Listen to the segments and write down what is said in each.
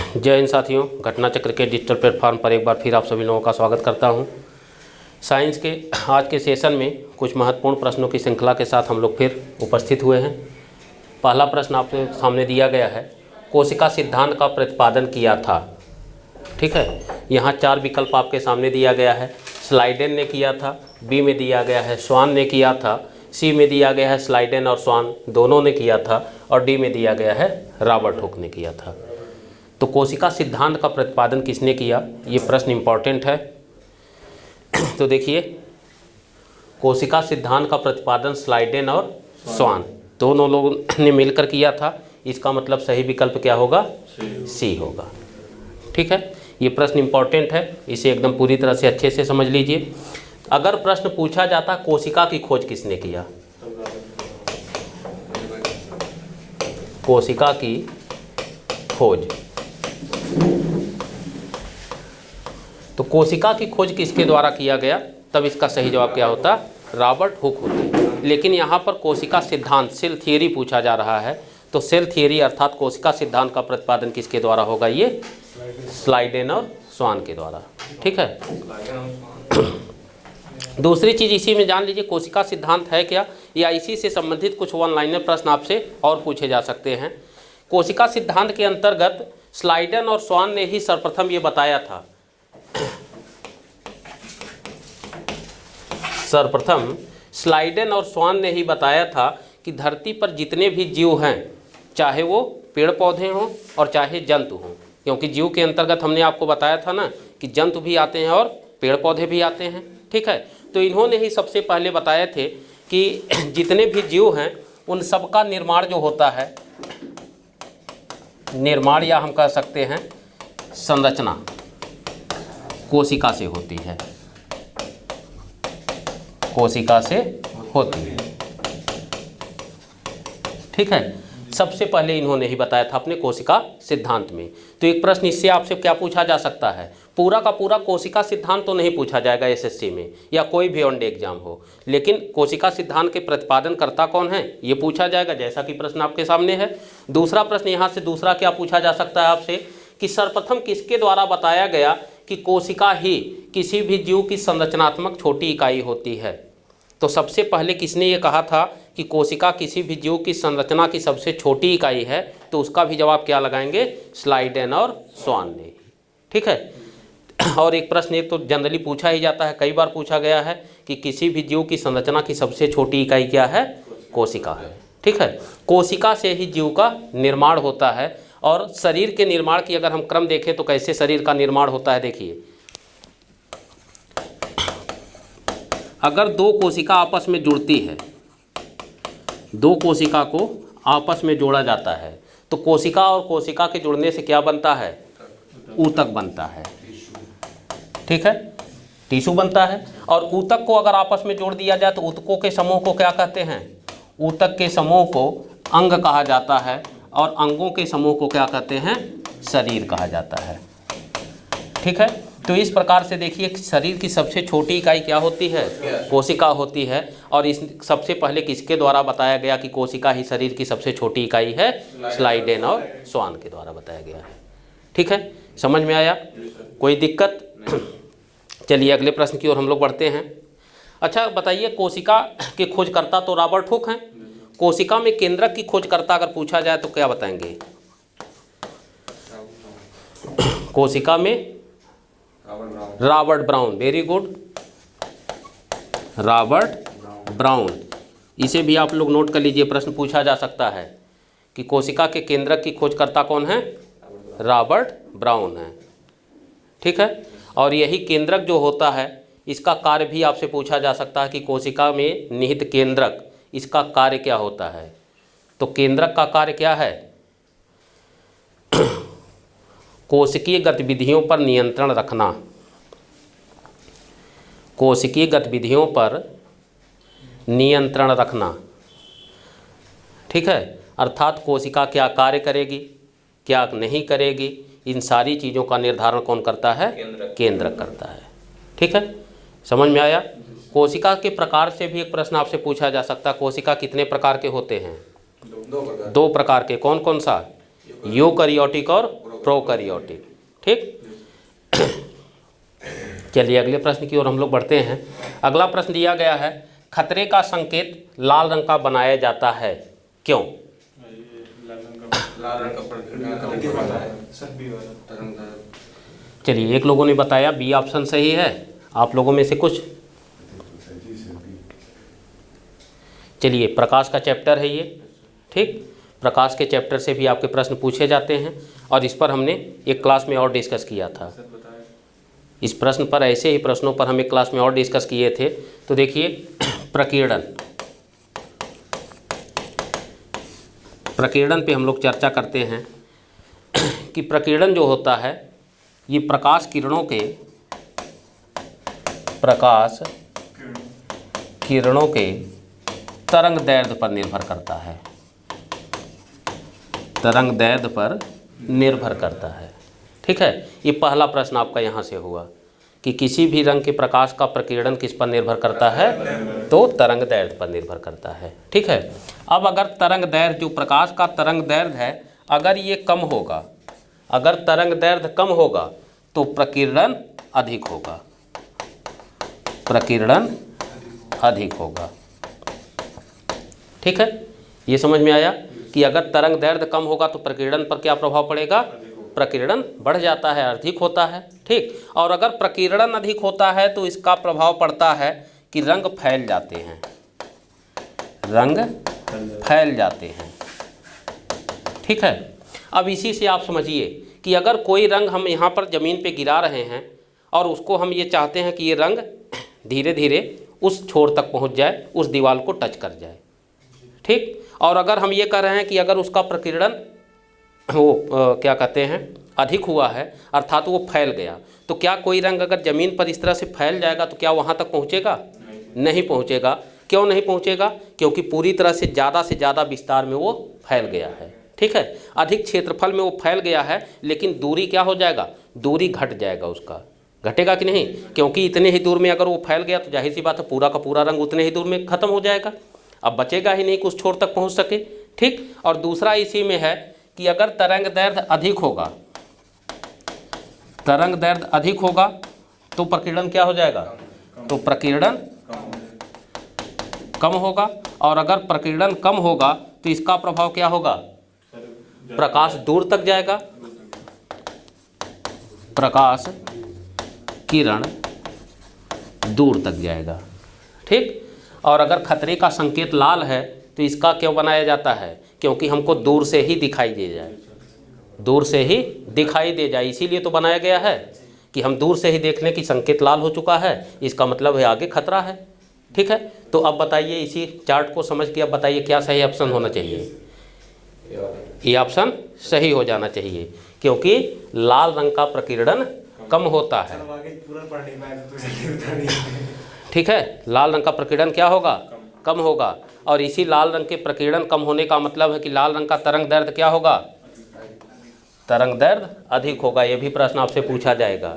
जय हिंद साथियों, घटना चक्र के डिजिटल प्लेटफॉर्म पर एक बार फिर आप सभी लोगों का स्वागत करता हूं। साइंस के आज के सेशन में कुछ महत्वपूर्ण प्रश्नों की श्रृंखला के साथ हम लोग फिर उपस्थित हुए हैं। पहला प्रश्न आपके सामने दिया गया है, कोशिका सिद्धांत का प्रतिपादन किया था। ठीक है, यहाँ 4 विकल्प आपके सामने दिया गया है। स्लाइडेन ने किया था, बी में दिया गया है स्वान ने किया था, सी में दिया गया है स्लाइडेन और स्वान दोनों ने किया था, और डी में दिया गया है रॉबर्ट हुक ने किया था। तो कोशिका सिद्धांत का प्रतिपादन किसने किया, ये प्रश्न इम्पॉर्टेंट है। तो देखिए, कोशिका सिद्धांत का प्रतिपादन स्लाइडेन और स्वान दोनों लोगों ने मिलकर किया था। इसका मतलब सही विकल्प क्या होगा, सी होगा। ठीक है, ये प्रश्न इम्पॉर्टेंट है, इसे एकदम पूरी तरह से अच्छे से समझ लीजिए। अगर प्रश्न पूछा जाता कोशिका की खोज किसने किया, कोशिका की खोज, तो कोशिका की खोज किसके द्वारा किया गया, तब इसका सही जवाब क्या होता, रॉबर्ट हुक होते। लेकिन यहाँ पर कोशिका सिद्धांत सेल थियरी पूछा जा रहा है, तो सेल थियरी अर्थात कोशिका सिद्धांत का प्रतिपादन किसके द्वारा होगा, ये स्लाइडेन और स्वान के द्वारा। ठीक है। दूसरी चीज़ इसी में जान लीजिए, कोशिका सिद्धांत है क्या, या इसी से संबंधित कुछ वन लाइनर प्रश्न आपसे और पूछे जा सकते हैं। कोशिका सिद्धांत के अंतर्गत स्लाइडेन और स्वान ने ही सर्वप्रथम ये बताया था, सर्वप्रथम स्लाइडेन और स्वान ने ही बताया था कि धरती पर जितने भी जीव हैं, चाहे वो पेड़ पौधे हों और चाहे जंतु हों, क्योंकि जीव के अंतर्गत हमने आपको बताया था ना कि जंतु भी आते हैं और पेड़ पौधे भी आते हैं। ठीक है, तो इन्होंने ही सबसे पहले बताए थे कि जितने भी जीव हैं उन सब का निर्माण जो होता है, निर्माण या हम कह सकते हैं संरचना, कोशिका से होती है, कोशिका से होती है। ठीक है, सबसे पहले इन्होंने ही बताया था अपने कोशिका सिद्धांत में। तो एक प्रश्न इससे आपसे क्या पूछा जा सकता है, पूरा का पूरा कोशिका सिद्धांत तो नहीं पूछा जाएगा एसएससी में या कोई भी ऑन डे एग्जाम हो, लेकिन कोशिका सिद्धांत के प्रतिपादन करता कौन है ये पूछा जाएगा, जैसा कि प्रश्न आपके सामने है। दूसरा प्रश्न यहाँ से दूसरा क्या पूछा जा सकता है आपसे, कि सर्वप्रथम किसके द्वारा बताया गया कि कोशिका ही किसी भी जीव की संरचनात्मक छोटी इकाई होती है। तो सबसे पहले किसने ये कहा था कि कोशिका किसी भी जीव की संरचना की सबसे छोटी इकाई है, तो उसका भी जवाब क्या लगाएंगे, स्लाइडेन और स्वान ने। ठीक है, और एक प्रश्न एक तो जनरली पूछा ही जाता है, कई बार पूछा गया है कि किसी भी जीव की संरचना की सबसे छोटी इकाई क्या है, कोशिका है। ठीक है, कोशिका से ही जीव का निर्माण होता है। और शरीर के निर्माण की अगर हम क्रम देखें तो कैसे शरीर का निर्माण होता है, देखिए, अगर दो कोशिका आपस में जुड़ती है, दो कोशिका को आपस में जोड़ा जाता है, तो कोशिका और कोशिका के जुड़ने से क्या बनता है, ऊतक बनता है। ठीक है, टिश्यू बनता है। और ऊतक को अगर आपस में जोड़ दिया जाए तो ऊतकों के समूह को क्या कहते हैं, ऊतक के समूह को अंग कहा जाता है, और अंगों के समूह को क्या कहते हैं, शरीर कहा जाता है। ठीक है, तो इस प्रकार से देखिए, शरीर की सबसे छोटी इकाई क्या होती है, कोशिका होती है। और इस सबसे पहले किसके द्वारा बताया गया कि कोशिका ही शरीर की सबसे छोटी इकाई है, स्लाइडेन और स्वान के द्वारा बताया गया है। ठीक है, समझ में आया, कोई दिक्कत? चलिए अगले प्रश्न की ओर हम लोग बढ़ते हैं। अच्छा बताइए, कोशिका के खोजकर्ता तो रॉबर्ट हुक हैं, कोशिका में केंद्रक की खोजकर्ता अगर पूछा जाए तो क्या बताएंगे, कोशिका में Robert brown. Very good, Robert brown. इसे भी आप लोग नोट कर लीजिए, प्रश्न पूछा जा सकता है कि कोशिका के केंद्रक की खोजकर्ता कौन है, रॉबर्ट ब्राउन है। ठीक है, और यही केंद्रक जो होता है इसका कार्य भी आपसे पूछा जा सकता है कि कोशिका में निहित केंद्रक, इसका कार्य क्या होता है। तो केंद्रक का कार्य क्या है, कोशिकीय गतिविधियों पर नियंत्रण रखना, कोशिकीय गतिविधियों पर नियंत्रण रखना। ठीक है, अर्थात कोशिका क्या कार्य करेगी, क्या नहीं करेगी, इन सारी चीज़ों का निर्धारण कौन करता है, केंद्रक करता है। ठीक है, समझ में आया। कोशिका के प्रकार से भी एक प्रश्न आपसे पूछा जा सकता है, कोशिका कितने प्रकार के होते हैं, दो प्रकार के, कौन कौन सा, यूकैरियोटिक और प्रोकैरियोटिक। ठीक, चलिए अगले प्रश्न की ओर हम लोग बढ़ते हैं। अगला प्रश्न दिया गया है, खतरे का संकेत लाल रंग का बनाया जाता है, क्यों? चलिए, एक लोगों ने बताया बी ऑप्शन सही है, आप लोगों में से कुछ। चलिए, प्रकाश का चैप्टर है ये। ठीक, प्रकाश के चैप्टर से भी आपके प्रश्न पूछे जाते हैं और इस पर हमने एक क्लास में और डिस्कस किया था। इस प्रश्न पर, ऐसे ही प्रश्नों पर हम एक क्लास में और डिस्कस किए थे। तो देखिए, प्रकीर्णन पे हम लोग चर्चा करते हैं कि प्रकीर्णन जो होता है ये प्रकाश किरणों के तरंग दैर्ध्य पर निर्भर करता है, तरंग दैर्ध्य पर निर्भर करता है। ठीक है, ये पहला प्रश्न आपका यहाँ से हुआ कि किसी भी रंग के प्रकाश का प्रकीर्णन किस पर निर्भर करता है, तो तरंग दैर्ध्य पर निर्भर करता है। ठीक है, अब अगर तरंग दैर्ध्य, जो प्रकाश का तरंग दैर्ध्य है, अगर ये कम होगा, अगर तरंग दैर्ध्य कम होगा तो प्रकीर्णन अधिक होगा, प्रकीर्णन अधिक होगा। ठीक है, ये समझ में आया कि अगर तरंग दैर्ध्य कम होगा तो प्रकीर्णन पर क्या प्रभाव पड़ेगा, प्रकीर्णन बढ़ जाता है, अधिक होता है। ठीक, और अगर प्रकीर्णन अधिक होता है तो इसका प्रभाव पड़ता है कि रंग फैल जाते हैं, रंग फैल जाते हैं। ठीक है, अब इसी से आप समझिए कि अगर कोई रंग हम यहाँ पर ज़मीन पे गिरा रहे हैं और उसको हम ये चाहते हैं कि ये रंग धीरे धीरे उस छोर तक पहुँच जाए, उस दीवार को टच कर जाए। ठीक, और अगर हम ये कह रहे हैं कि अगर उसका प्रकीर्णन क्या कहते हैं अधिक हुआ है, अर्थात वो फैल गया, तो क्या कोई रंग अगर ज़मीन पर इस तरह से फैल जाएगा तो क्या वहाँ तक पहुँचेगा? नहीं पहुँचेगा। क्यों नहीं पहुँचेगा? क्योंकि पूरी तरह से ज़्यादा विस्तार में वो फैल गया है। ठीक है, अधिक क्षेत्रफल में वो फैल गया है, लेकिन दूरी क्या हो जाएगा, दूरी घट जाएगा, उसका घटेगा कि नहीं? क्योंकि इतने ही दूर में अगर वो फैल गया तो जाहिर सी बात है पूरा का पूरा रंग उतने ही दूर में ख़त्म हो जाएगा, अब बचेगा ही नहीं कि उस छोर तक पहुँच सके। ठीक, और दूसरा इसी में है कि अगर तरंग दैर्ध्य अधिक होगा, तरंग दैर्ध्य अधिक होगा तो प्रकीर्णन क्या हो जाएगा, तो प्रकीर्णन कम होगा, और अगर प्रकीर्णन कम होगा तो इसका प्रभाव क्या होगा, प्रकाश दूर तक जाएगा, प्रकाश किरण दूर तक जाएगा। ठीक, और अगर खतरे का संकेत लाल है तो इसका क्यों बनाया जाता है, क्योंकि हमको दूर से ही दिखाई दे जाए, दूर से ही दिखाई दे जाए, इसीलिए तो बनाया गया है कि हम दूर से ही देख लें कि संकेत लाल हो चुका है, इसका मतलब है आगे खतरा है। ठीक है, तो अब बताइए, इसी चार्ट को समझ के अब बताइए क्या सही ऑप्शन होना चाहिए? ये ऑप्शन सही हो जाना चाहिए, क्योंकि लाल रंग का प्रकीर्णन कम होता है। ठीक है, लाल रंग का प्रकीर्णन क्या होगा, कम होगा, और इसी लाल रंग के प्रकीर्णन कम होने का मतलब है कि लाल रंग का तरंग दैर्ध्य क्या होगा, तरंग दैर्ध्य अधिक होगा। ये भी प्रश्न आपसे पूछा जाएगा,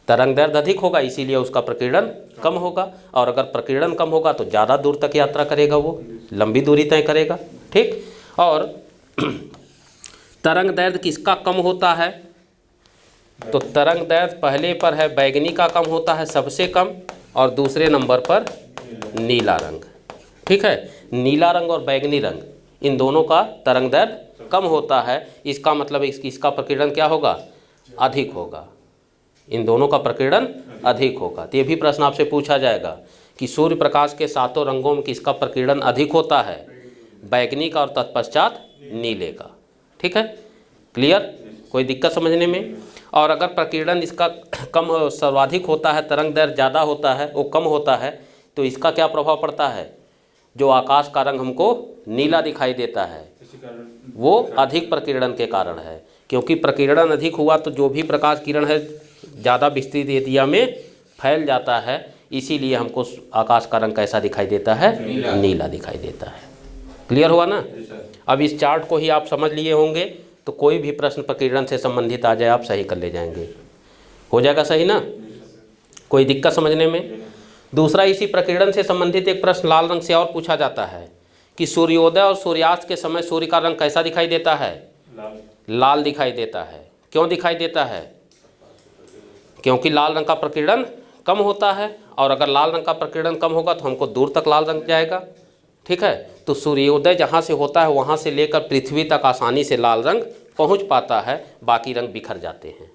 तरंग दैर्ध्य अधिक होगा इसीलिए उसका प्रकीर्णन कम होगा, और अगर प्रकीर्णन कम होगा तो ज़्यादा दूर तक यात्रा करेगा, वो लंबी दूरी तय करेगा। ठीक, और तरंग दैर्ध्य किसका कम होता है, तो तरंग दैर्ध्य पहले पर है बैगनी का कम होता है सबसे कम, और दूसरे नंबर पर नीला रंग। ठीक है, नीला रंग और बैगनी रंग, इन दोनों का तरंग दैर्ध्य कम होता है, इसका मतलब इसका प्रकीर्णन क्या होगा, अधिक होगा, इन दोनों का प्रकीर्णन अधिक होगा। तो ये भी प्रश्न आपसे पूछा जाएगा कि सूर्य प्रकाश के सातों रंगों में किसका प्रकीर्णन अधिक होता है, बैगनी का और तत्पश्चात नीले का। ठीक है, क्लियर, कोई दिक्कत समझने में? और अगर प्रकीर्णन इसका कम सर्वाधिक होता है, तरंग दैर्ध्य ज़्यादा होता है, वो कम होता है, तो इसका क्या प्रभाव पड़ता है, जो आकाश का रंग हमको नीला दिखाई देता है वो अधिक प्रकीर्णन के कारण है, क्योंकि प्रकीर्णन अधिक हुआ तो जो भी प्रकाश किरण है ज़्यादा विस्तृत एरिया में फैल जाता है, इसीलिए हमको आकाश का रंग कैसा दिखाई देता है, नीला दिखाई देता है। क्लियर हुआ ना? अब इस चार्ट को ही आप समझ लिए होंगे, तो कोई भी प्रश्न प्रकीर्णन से संबंधित आ जाए आप सही कर ले जाएंगे, हो जाएगा सही ना? कोई दिक्कत समझने में? दूसरा, इसी प्रकीर्णन से संबंधित एक प्रश्न लाल रंग से और पूछा जाता है कि सूर्योदय और सूर्यास्त के समय सूर्य का रंग कैसा दिखाई देता है, लाल दिखाई देता है। क्यों दिखाई देता है? क्योंकि लाल रंग का प्रकीर्णन कम होता है, और अगर लाल रंग का प्रकीर्णन कम होगा तो हमको दूर तक लाल रंग जाएगा। ठीक है, तो सूर्योदय जहाँ से होता है वहाँ से लेकर पृथ्वी तक आसानी से लाल रंग पहुँच पाता है, बाकी रंग बिखर जाते हैं।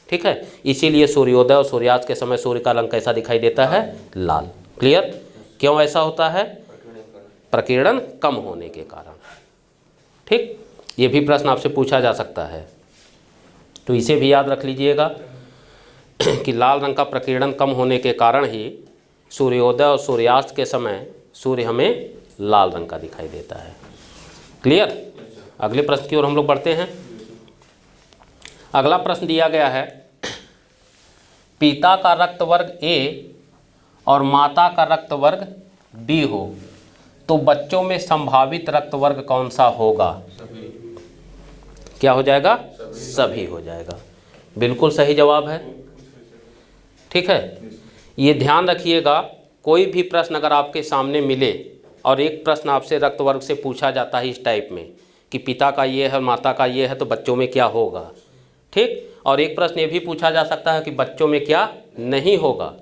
ठीक है, इसीलिए सूर्योदय और सूर्यास्त के समय सूर्य का रंग कैसा दिखाई देता है? लाल। क्लियर? क्यों ऐसा होता है? प्रकीर्णन कम होने के कारण। ठीक, ये भी प्रश्न आपसे पूछा जा सकता है, तो इसे भी याद रख लीजिएगा कि लाल रंग का प्रकीर्णन कम होने के कारण ही सूर्योदय और सूर्यास्त के समय सूर्य हमें लाल रंग का दिखाई देता है। क्लियर? अगले प्रश्न की ओर हम लोग बढ़ते हैं। अगला प्रश्न दिया गया है, पिता का रक्त वर्ग A और माता का रक्त वर्ग B हो तो बच्चों में संभावित रक्त वर्ग कौन सा होगा? क्या हो जाएगा? सभी हो जाएगा। बिल्कुल सही जवाब है। ठीक है, ये ध्यान रखिएगा, कोई भी प्रश्न अगर आपके सामने मिले और एक प्रश्न आपसे रक्त वर्ग से पूछा जाता है इस टाइप में कि पिता का ये है माता का ये है तो बच्चों में क्या होगा। ठीक, और एक प्रश्न ये भी पूछा जा सकता है कि बच्चों में क्या नहीं होगा।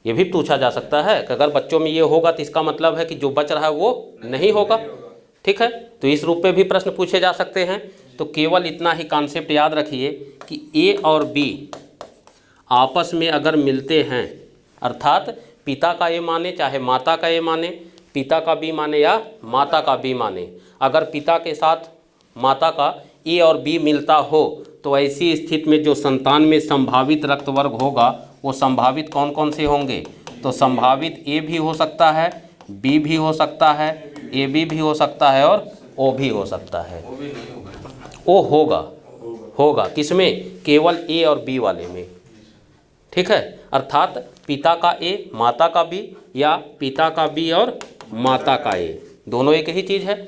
ये भी पूछा जा सकता है कि अगर बच्चों में ये होगा तो इसका मतलब है कि जो बच रहा है वो नहीं होगा। ठीक है, तो इस रूप में भी प्रश्न पूछे जा सकते हैं। तो केवल इतना ही कॉन्सेप्ट याद रखिए कि A और B आपस में अगर मिलते हैं, अर्थात पिता का A माने चाहे माता का A माने, पिता का B माने या माता का B माने, अगर पिता के साथ माता का A और B मिलता हो तो ऐसी स्थिति में जो संतान में संभावित रक्त वर्ग होगा वो संभावित कौन कौन से होंगे? तो संभावित A भी हो सकता है, B भी हो सकता है, AB भी हो सकता है और O भी हो सकता है। O होगा किसमें? केवल A और B वाले में। ठीक है, अर्थात पिता का A माता का B या पिता का B और माता का A, दोनों एक ही चीज़ है।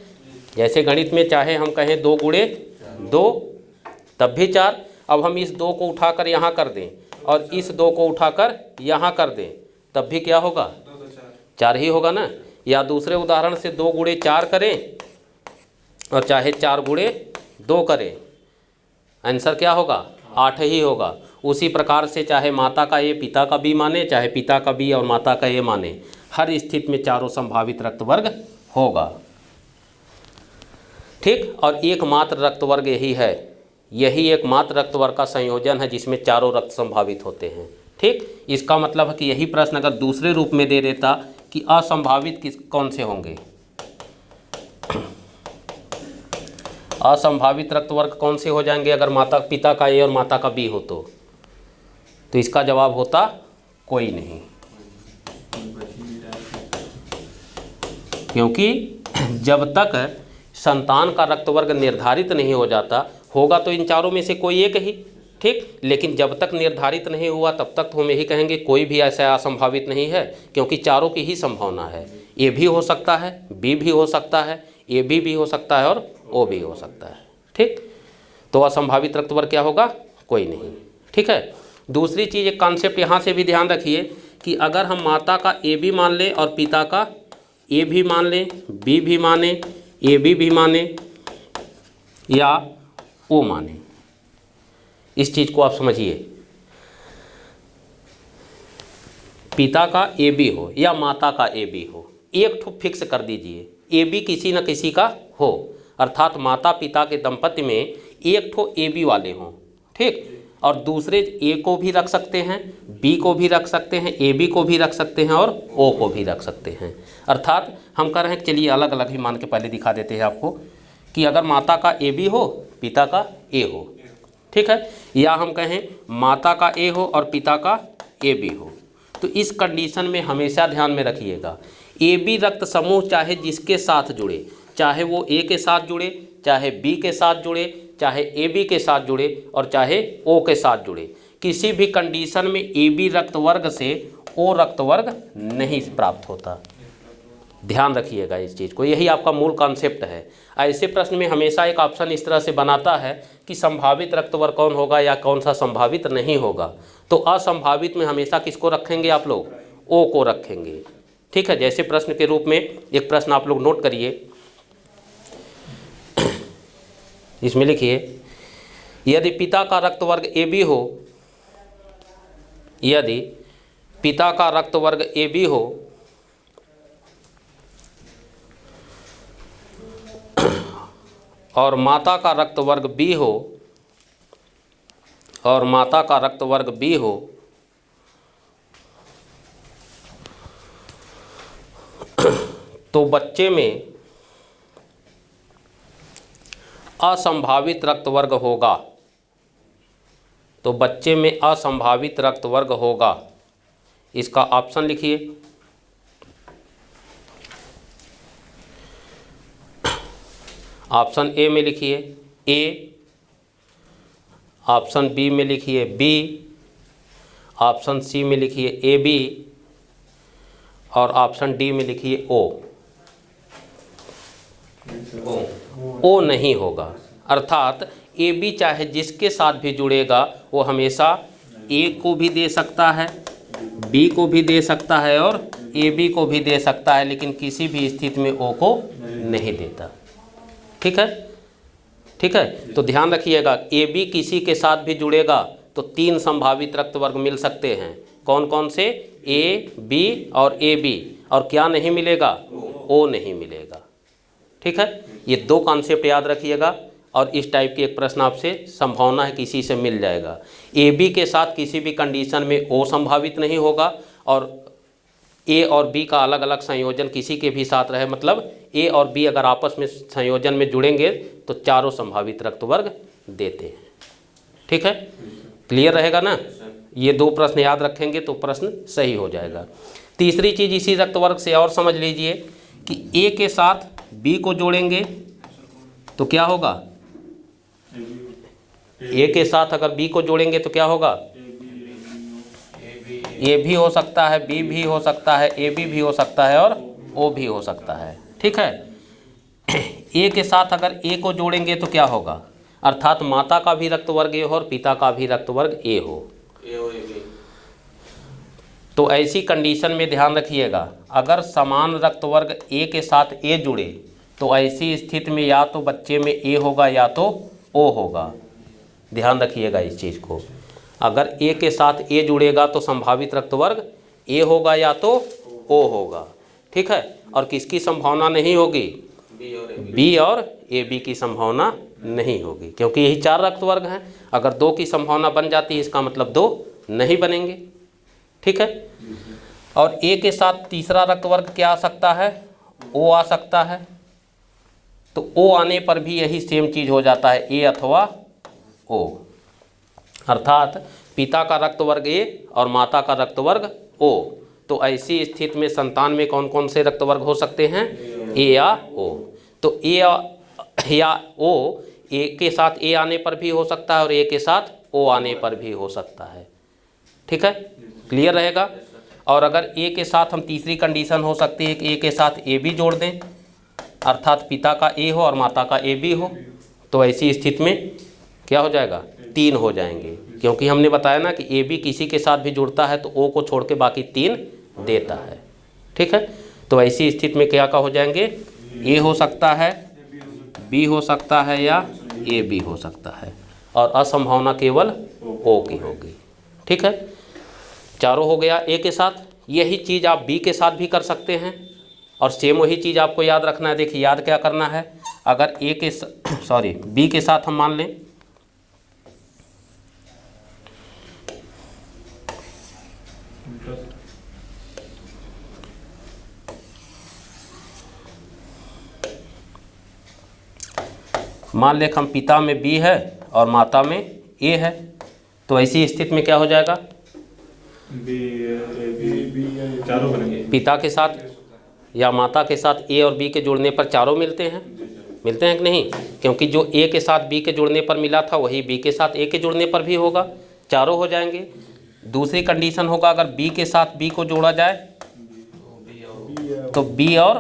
जैसे गणित में चाहे हम कहें 2 गुणे 2 तब भी 4, अब हम इस 2 को उठाकर यहाँ कर दें और इस 2 को उठाकर यहाँ कर दें तब भी क्या होगा? 4 ही होगा ना। या दूसरे उदाहरण से 2 गुणे 4 करें और चाहे 4 गुणे 2 करें, आंसर क्या होगा? 8 ही होगा। उसी प्रकार से चाहे माता का A पिता का B माने, चाहे पिता का B और माता का A माने, हर स्थिति में चारों संभावित रक्त वर्ग होगा। ठीक, और एकमात्र रक्त वर्ग यही एकमात्र रक्त वर्ग का संयोजन है जिसमें चारों रक्त संभावित होते हैं। ठीक, इसका मतलब है कि यही प्रश्न अगर दूसरे रूप में दे देता कि असंभावित कौन से होंगे, असंभावित रक्त वर्ग कौन से हो जाएंगे अगर माता पिता का A और माता का B हो तो इसका जवाब होता कोई नहीं, क्योंकि जब तक संतान का रक्त वर्ग निर्धारित नहीं हो जाता होगा तो इन चारों में से कोई एक ही। ठीक, लेकिन जब तक निर्धारित नहीं हुआ तब तक तो हम यही कहेंगे कोई भी ऐसा असंभावित नहीं है, क्योंकि चारों की ही संभावना है। A भी हो सकता है, B भी हो सकता है, AB भी हो सकता है और O भी हो सकता है। ठीक, तो असंभावित रक्त वर्ग क्या होगा? कोई नहीं। ठीक है, दूसरी चीज़ एक कॉन्सेप्ट यहाँ से भी ध्यान रखिए कि अगर हम माता का AB मान लें और पिता का A भी मान लें, B भी माने, AB भी माने या O माने, इस चीज़ को आप समझिए। पिता का AB हो या माता का AB हो, एक ठो फिक्स कर दीजिए, AB किसी न किसी का हो, अर्थात माता पिता के दंपत्ति में एक ठो AB वाले हों। ठीक, और दूसरे A को भी रख सकते हैं, B को भी रख सकते हैं, AB को भी रख सकते हैं और O को भी रख सकते हैं। अर्थात हम कह रहे हैं, चलिए अलग अलग ही मान के पहले दिखा देते हैं आपको कि अगर माता का AB हो पिता का A हो, ठीक है, या हम कहें माता का A हो और पिता का AB हो, तो इस कंडीशन में हमेशा ध्यान में रखिएगा AB रक्त समूह चाहे जिसके साथ जुड़े, चाहे वो A के साथ जुड़े, चाहे B के साथ जुड़े, चाहे AB के साथ जुड़े और चाहे O के साथ जुड़े, किसी भी कंडीशन में AB रक्त वर्ग से O रक्त वर्ग नहीं प्राप्त होता। ध्यान रखिएगा इस चीज़ को, यही आपका मूल कॉन्सेप्ट है। ऐसे प्रश्न में हमेशा एक ऑप्शन इस तरह से बनाता है कि संभावित रक्त वर्ग कौन होगा या कौन सा संभावित नहीं होगा, तो असंभावित में हमेशा किसको रखेंगे आप लोग? O को रखेंगे। ठीक है, जैसे प्रश्न के रूप में एक प्रश्न आप लोग नोट करिए, इसमें लिखिए यदि पिता का रक्त वर्ग AB हो, यदि पिता का रक्त वर्ग AB हो और माता का रक्त वर्ग B हो, और माता का रक्त वर्ग B हो, तो बच्चे में असंभावित रक्त वर्ग होगा। तो बच्चे में असंभावित रक्त वर्ग होगा। इसका ऑप्शन लिखिए। ऑप्शन ए में लिखिए ए, ऑप्शन बी में लिखिए बी, ऑप्शन सी में लिखिए AB और ऑप्शन डी में लिखिए O। ओ नहीं होगा। अर्थात AB चाहे जिसके साथ भी जुड़ेगा वो हमेशा A को भी दे सकता है, B को भी दे सकता है और AB को भी दे सकता है, लेकिन किसी भी स्थिति में O को नहीं देता। ठीक है, ठीक है। तो ध्यान रखिएगा, AB किसी के साथ भी जुड़ेगा तो 3 संभावित रक्त वर्ग मिल सकते हैं। कौन कौन से? A, B और AB। और क्या नहीं मिलेगा? O नहीं मिलेगा। ठीक है, ये 2 कॉन्सेप्ट याद रखिएगा। और इस टाइप के एक प्रश्न आपसे संभावना है किसी से मिल जाएगा। AB के साथ किसी भी कंडीशन में O संभावित नहीं होगा, और A और B का अलग अलग संयोजन किसी के भी साथ रहे, मतलब A और B अगर आपस में संयोजन में जुड़ेंगे तो चारों संभावित रक्त वर्ग देते हैं। ठीक है, क्लियर रहेगा ना? ये 2 प्रश्न याद रखेंगे तो प्रश्न सही हो जाएगा। तीसरी चीज़ इसी रक्त वर्ग से और समझ लीजिए कि A के साथ B को जोड़ेंगे तो क्या होगा? A के साथ अगर B को जोड़ेंगे तो क्या होगा? A भी हो सकता है, B भी हो सकता है, AB भी हो सकता है और O भी हो सकता है। ठीक है, A के साथ अगर A को जोड़ेंगे तो क्या होगा? अर्थात माता का भी रक्त वर्ग A हो और पिता का भी रक्त वर्ग A हो। तो ऐसी कंडीशन में ध्यान रखिएगा, अगर समान रक्त वर्ग A के साथ A जुड़े तो ऐसी स्थिति में या तो बच्चे में A होगा या तो O होगा। ध्यान रखिएगा इस चीज़ को, अगर A के साथ A जुड़ेगा तो संभावित रक्त वर्ग A होगा या तो O होगा। ठीक है, और किसकी संभावना नहीं होगी? B और AB की संभावना नहीं होगी, क्योंकि यही 4 रक्त वर्ग हैं। अगर 2 की संभावना बन जाती है इसका मतलब 2 नहीं बनेंगे। ठीक है, और A के साथ तीसरा रक्त वर्ग क्या आ सकता है? O आ सकता है। तो O आने पर भी यही सेम चीज़ हो जाता है, A अथवा O। अर्थात पिता का रक्त वर्ग A और माता का रक्त वर्ग O। तो ऐसी स्थिति में संतान में कौन कौन से रक्त वर्ग हो सकते हैं? A या O। तो A या O, A के साथ A आने पर भी हो सकता है और A के साथ O आने पर भी हो सकता है। ठीक है, क्लियर रहेगा। और अगर A के साथ हम तीसरी कंडीशन हो सकती है कि A के साथ AB जोड़ दें, अर्थात पिता का A हो और माता का AB हो, तो ऐसी स्थिति में क्या हो जाएगा? 3 हो जाएंगे, क्योंकि हमने बताया ना कि AB किसी के साथ भी जुड़ता है तो O को छोड़ के बाकी 3 देता है। ठीक है, तो ऐसी स्थिति में क्या हो जाएंगे? A हो सकता है, B हो सकता है या AB हो सकता है, और असंभावना केवल O की होगी। ठीक है, चारों हो गया A के साथ। यही चीज़ आप B के साथ भी कर सकते हैं, और सेम वही चीज़ आपको याद रखना है। देखिए याद क्या करना है, अगर B के साथ हम मान लें हम पिता में B है और माता में A है, तो ऐसी स्थिति में क्या हो जाएगा? चारों बनेंगे। पिता के साथ या माता के साथ A और B के जुड़ने पर चारों मिलते हैं कि नहीं? क्योंकि जो A के साथ B के जुड़ने पर मिला था वही B के साथ A के जुड़ने पर भी होगा, चारों हो जाएंगे। दूसरी कंडीशन होगा, अगर B के साथ B को जोड़ा जाए तो B और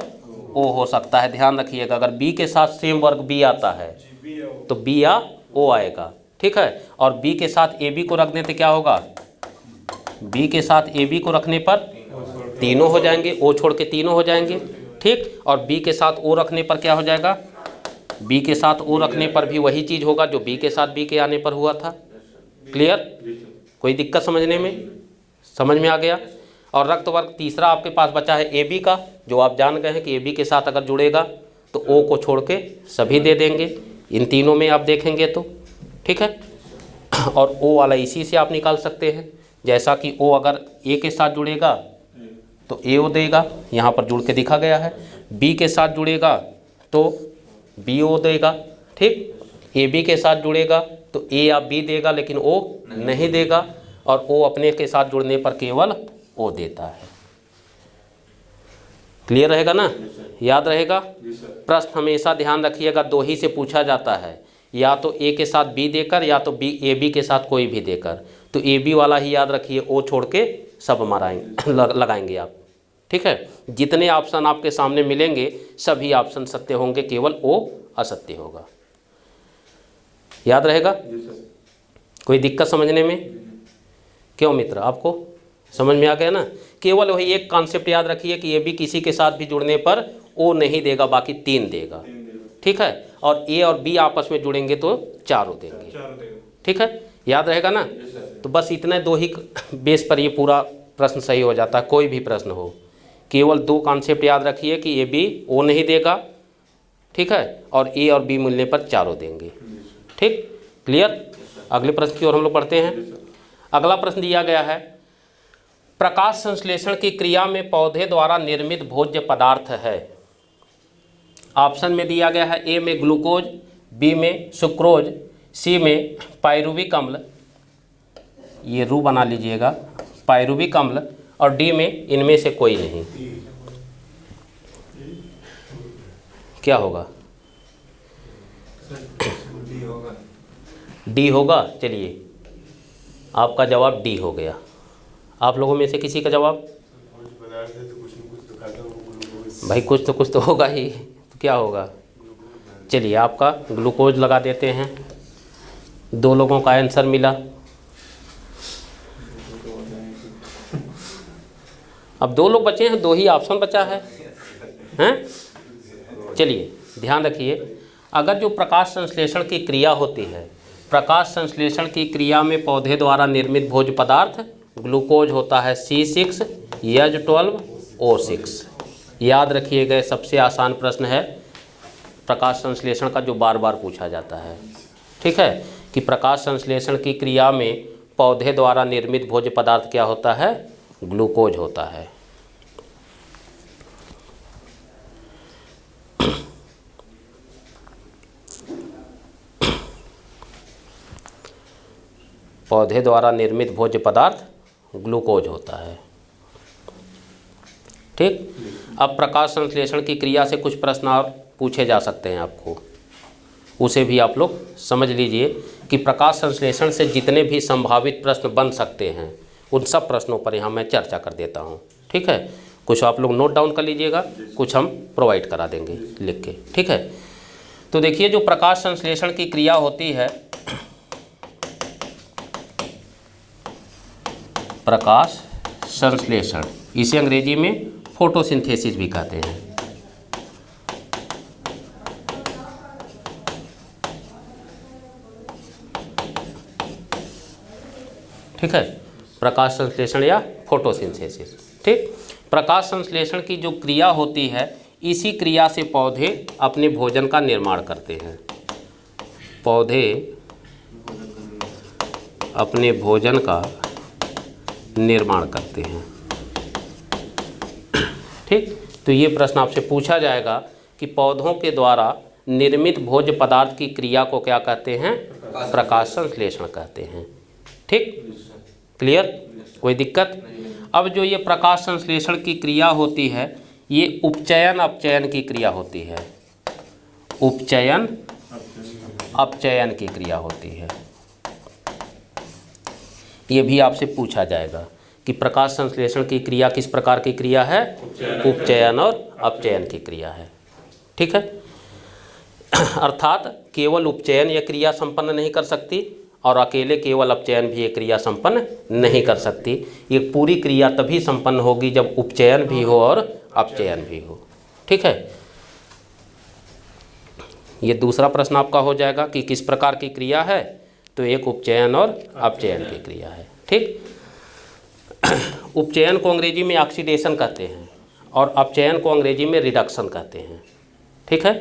O हो सकता है। ध्यान रखिएगा, अगर B के साथ सेम वर्ग B आता है तो B या O आएगा। ठीक है, और B के साथ AB को रखने से क्या होगा? B के साथ AB को रखने पर तीनों हो जाएंगे, O छोड़ के तीनों हो जाएंगे। ठीक, और B के साथ O रखने पर क्या हो जाएगा? बी के साथ ओ रखने पर भी वही चीज़ होगा जो बी के साथ बी के आने पर हुआ था। क्लियर? कोई दिक्कत समझने में? समझ में आ गया? और रक्त वर्ग तीसरा आपके पास बचा है ए बी का, जो आप जान गए हैं कि ए बी के साथ अगर जुड़ेगा तो ओ को छोड़ के सभी दे देंगे। इन तीनों में आप देखेंगे तो ठीक है। और ओ वाला इसी से आप निकाल सकते हैं, जैसा कि ओ अगर ए के साथ जुड़ेगा तो ए ओ देगा, यहाँ पर जुड़ के दिखा गया है। बी के साथ जुड़ेगा तो बी ओ देगा। ठीक, ए बी के साथ जुड़ेगा तो ए या बी देगा लेकिन ओ नहीं देगा, और ओ अपने के साथ जुड़ने पर केवल ओ देता है। क्लियर रहेगा ना? याद रहेगा? प्रश्न हमेशा ध्यान रखिएगा, दो ही से पूछा जाता है, या तो ए के साथ बी देकर या तो बी ए बी के साथ कोई भी देकर। तो ए बी वाला ही याद रखिए, ओ छोड़ के सब माराएंगे लगाएंगे आप। ठीक है, जितने ऑप्शन आपके सामने मिलेंगे सभी ऑप्शन सत्य होंगे, केवल ओ असत्य होगा। याद रहेगा? कोई दिक्कत समझने में? क्यों मित्र, आपको समझ में आ गया ना? केवल वही एक कॉन्सेप्ट याद रखिए कि ए बी किसी के साथ भी जुड़ने पर ओ नहीं देगा, बाकी 3 देगा। ठीक है, और ए और बी आपस में जुड़ेंगे तो 4 देंगे। ठीक है, याद रहेगा ना? तो बस इतने दो ही बेस पर ये पूरा प्रश्न सही हो जाता है। कोई भी प्रश्न हो, केवल 2 कॉन्सेप्ट याद रखिए कि ए बी ओ नहीं देगा, ठीक है, और ए और बी मिलने पर 4 देंगे। ठीक, क्लियर? अगले प्रश्न की ओर हम लोग पढ़ते हैं। अगला प्रश्न दिया गया है, प्रकाश संश्लेषण की क्रिया में पौधे द्वारा निर्मित भोज्य पदार्थ है। ऑप्शन में दिया गया है ए में ग्लूकोज, बी में सुक्रोज, सी में पाइरुविक अम्ल, ये रू बना लीजिएगा, पाइरुविक अम्ल, और डी में इनमें से कोई नहीं। क्या होगा? डी होगा। चलिए, आपका जवाब डी हो गया। आप लोगों में से किसी का जवाब? भाई कुछ तो होगा ही, तो क्या होगा? चलिए, आपका ग्लूकोज लगा देते हैं। 2 लोगों का आंसर मिला। अब 2 लोग बचे हैं, 2 ही ऑप्शन बचा है, हैं? चलिए ध्यान रखिए, अगर जो प्रकाश संश्लेषण की क्रिया होती है, प्रकाश संश्लेषण की क्रिया में पौधे द्वारा निर्मित भोज्य पदार्थ ग्लूकोज होता है C6 H12O6। याद रखिएगा, सबसे आसान प्रश्न है प्रकाश संश्लेषण का, जो बार बार पूछा जाता है। ठीक है, कि प्रकाश संश्लेषण की क्रिया में पौधे द्वारा निर्मित भोज्य पदार्थ क्या होता है? ग्लूकोज होता है। पौधे द्वारा निर्मित भोज्य पदार्थ ग्लूकोज होता है। ठीक, अब प्रकाश संश्लेषण की क्रिया से कुछ प्रश्न और पूछे जा सकते हैं आपको, उसे भी आप लोग समझ लीजिए कि प्रकाश संश्लेषण से जितने भी संभावित प्रश्न बन सकते हैं उन सब प्रश्नों पर यहाँ मैं चर्चा कर देता हूँ। ठीक है, कुछ आप लोग नोट डाउन कर लीजिएगा, कुछ हम प्रोवाइड करा देंगे लिख के। ठीक है, तो देखिए, जो प्रकाश संश्लेषण की क्रिया होती है, प्रकाश संश्लेषण, इसे अंग्रेजी में फोटोसिंथेसिस भी कहते हैं। ठीक है, प्रकाश संश्लेषण या फोटोसिंथेसिस। ठीक, प्रकाश संश्लेषण की जो क्रिया होती है, इसी क्रिया से पौधे अपने भोजन का निर्माण करते हैं। पौधे अपने भोजन का निर्माण करते हैं। ठीक, तो ये प्रश्न आपसे पूछा जाएगा कि पौधों के द्वारा निर्मित भोज्य पदार्थ की क्रिया को क्या कहते हैं? प्रकाश संश्लेषण कहते हैं। ठीक, क्लियर? कोई दिक्कत? अब जो ये प्रकाश संश्लेषण की क्रिया होती है, ये उपचयन अपचयन की क्रिया होती है। उपचयन अपचयन की क्रिया होती है। ये भी आपसे पूछा जाएगा कि प्रकाश संश्लेषण की क्रिया किस प्रकार की क्रिया है? उपचयन और अपचयन की क्रिया है। ठीक है, अर्थात केवल उपचयन यह क्रिया संपन्न नहीं कर सकती और अकेले केवल अपचयन भी ये क्रिया संपन्न नहीं कर सकती। ये पूरी क्रिया तभी संपन्न होगी जब उपचयन भी हो और अपचयन भी हो। ठीक है, ये दूसरा प्रश्न आपका हो जाएगा कि किस प्रकार की क्रिया है, तो एक उपचयन और अपचयन की क्रिया है। ठीक, उपचयन को अंग्रेजी में ऑक्सीडेशन कहते हैं और अपचयन को अंग्रेजी में रिडक्शन कहते हैं। ठीक है,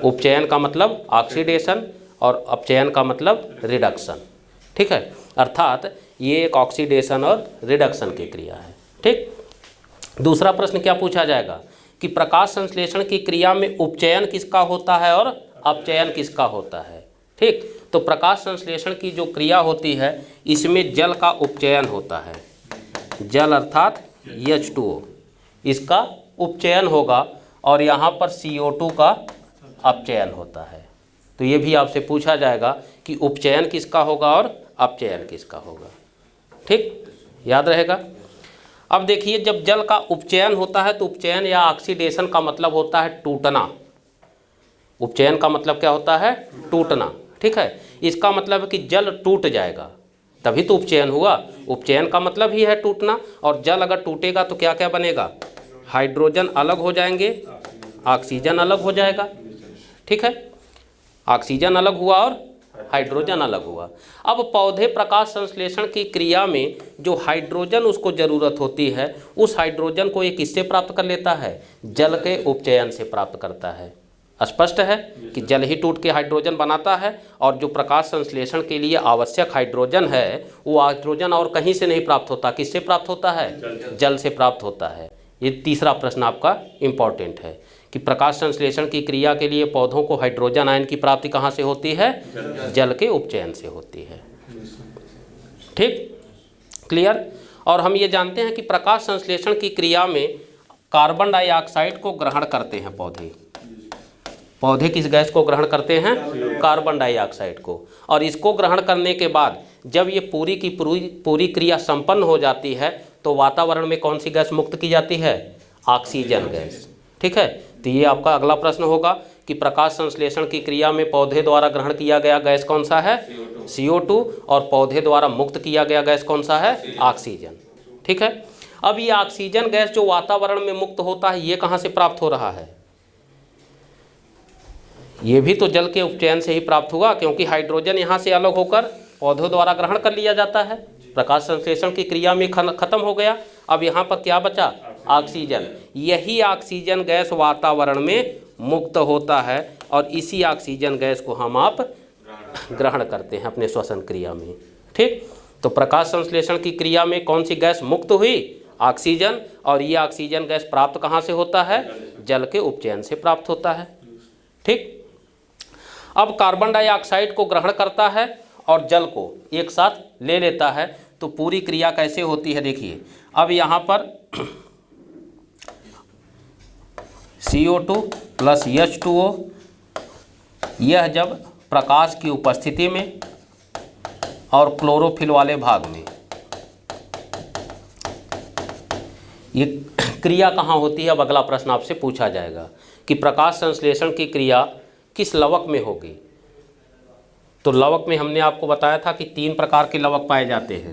उपचयन का मतलब ऑक्सीडेशन और अपचयन का मतलब रिडक्शन। ठीक है, अर्थात ये एक ऑक्सीडेशन और रिडक्शन की क्रिया है। ठीक, दूसरा प्रश्न क्या पूछा जाएगा कि प्रकाश संश्लेषण की क्रिया में उपचयन किसका होता है और अपचयन किसका होता है। ठीक, तो प्रकाश संश्लेषण की जो क्रिया होती है इसमें जल का उपचयन होता है, जल अर्थात H2O, इसका उपचयन होगा और यहाँ पर CO2 का अपचयन होता है। तो ये भी आपसे पूछा जाएगा कि उपचयन किसका होगा और अपचयन किसका होगा। ठीक, याद रहेगा। अब देखिए, जब जल का उपचयन होता है तो उपचयन या ऑक्सीडेशन का मतलब होता है टूटना। उपचयन का मतलब क्या होता है? टूटना। ठीक है, इसका मतलब है कि जल टूट जाएगा, तभी तो उपचयन हुआ। उपचयन का मतलब ही है टूटना, और जल अगर टूटेगा तो क्या क्या बनेगा? हाइड्रोजन अलग हो जाएंगे, ऑक्सीजन अलग हो जाएगा। ठीक है, ऑक्सीजन अलग हुआ और हाइड्रोजन अलग हुआ। अब पौधे प्रकाश संश्लेषण की क्रिया में जो हाइड्रोजन उसको ज़रूरत होती है, उस हाइड्रोजन को ये किससे प्राप्त कर लेता है? जल के उपचयन से प्राप्त करता है। स्पष्ट है कि जल ही टूट के हाइड्रोजन बनाता है, और जो प्रकाश संश्लेषण के लिए आवश्यक हाइड्रोजन है वो हाइड्रोजन और कहीं से नहीं प्राप्त होता। किससे प्राप्त होता है? जल से प्राप्त होता है। ये तीसरा प्रश्न आपका इम्पॉर्टेंट है कि प्रकाश संश्लेषण की क्रिया के लिए पौधों को हाइड्रोजन आयन की प्राप्ति कहाँ से होती है? जल के उपचयन से होती है। ठीक, क्लियर। और हम ये जानते हैं कि प्रकाश संश्लेषण की क्रिया में कार्बन डाइऑक्साइड को ग्रहण करते हैं पौधे। पौधे किस गैस को ग्रहण करते हैं? कार्बन डाइऑक्साइड को। और इसको ग्रहण करने के बाद जब ये पूरी की पूरी क्रिया संपन्न हो जाती है तो वातावरण में कौन सी गैस मुक्त की जाती है? Oxygen gas. ठीक है, तो ये आपका अगला प्रश्न होगा कि प्रकाश संश्लेषण की क्रिया में पौधे द्वारा ग्रहण किया गया गैस कौन सा है? CO2। और पौधे द्वारा मुक्त किया गया गैस कौन सा है? ऑक्सीजन। ठीक है, अब ये ऑक्सीजन गैस जो वातावरण में मुक्त होता है ये कहाँ से प्राप्त हो रहा है? ये भी तो जल के उपचयन से ही प्राप्त हुआ, क्योंकि हाइड्रोजन यहाँ से अलग होकर पौधों द्वारा ग्रहण कर लिया जाता है। प्रकाश संश्लेषण की क्रिया में खत्म हो गया। अब यहाँ पर क्या बचा? ऑक्सीजन। यही ऑक्सीजन गैस वातावरण में मुक्त होता है और इसी ऑक्सीजन गैस को हम आप ग्रहण करते हैं अपने श्वसन क्रिया में। ठीक, तो प्रकाश संश्लेषण की क्रिया में कौन सी गैस मुक्त हुई? ऑक्सीजन। और ये ऑक्सीजन गैस प्राप्त कहाँ से होता है? जल के उपचयन से प्राप्त होता है। ठीक, अब कार्बन डाइऑक्साइड को ग्रहण करता है और जल को एक साथ ले लेता है, तो पूरी क्रिया कैसे होती है? देखिए, अब यहाँ पर CO2 प्लस H2O, यह जब प्रकाश की उपस्थिति में और क्लोरोफिल वाले भाग में, ये क्रिया कहाँ होती है? अब अगला प्रश्न आपसे पूछा जाएगा कि प्रकाश संश्लेषण की क्रिया किस लवक में होगी। तो लवक में हमने आपको बताया था कि 3 प्रकार के लवक पाए जाते हैं।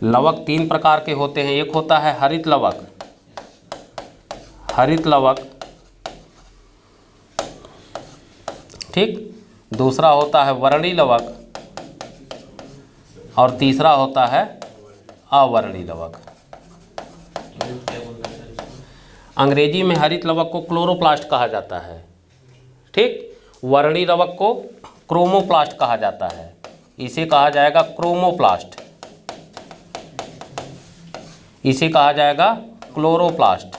लवक 3 प्रकार के होते हैं। एक होता है हरित लवक, ठीक, दूसरा होता है वर्णी लवक और तीसरा होता है अवर्णी लवक। अंग्रेजी में हरित लवक को क्लोरोप्लास्ट कहा जाता है। ठीक, वर्णी लवक को क्रोमोप्लास्ट कहा जाता है। इसे कहा जाएगा क्रोमोप्लास्ट, इसे कहा जाएगा क्लोरोप्लास्ट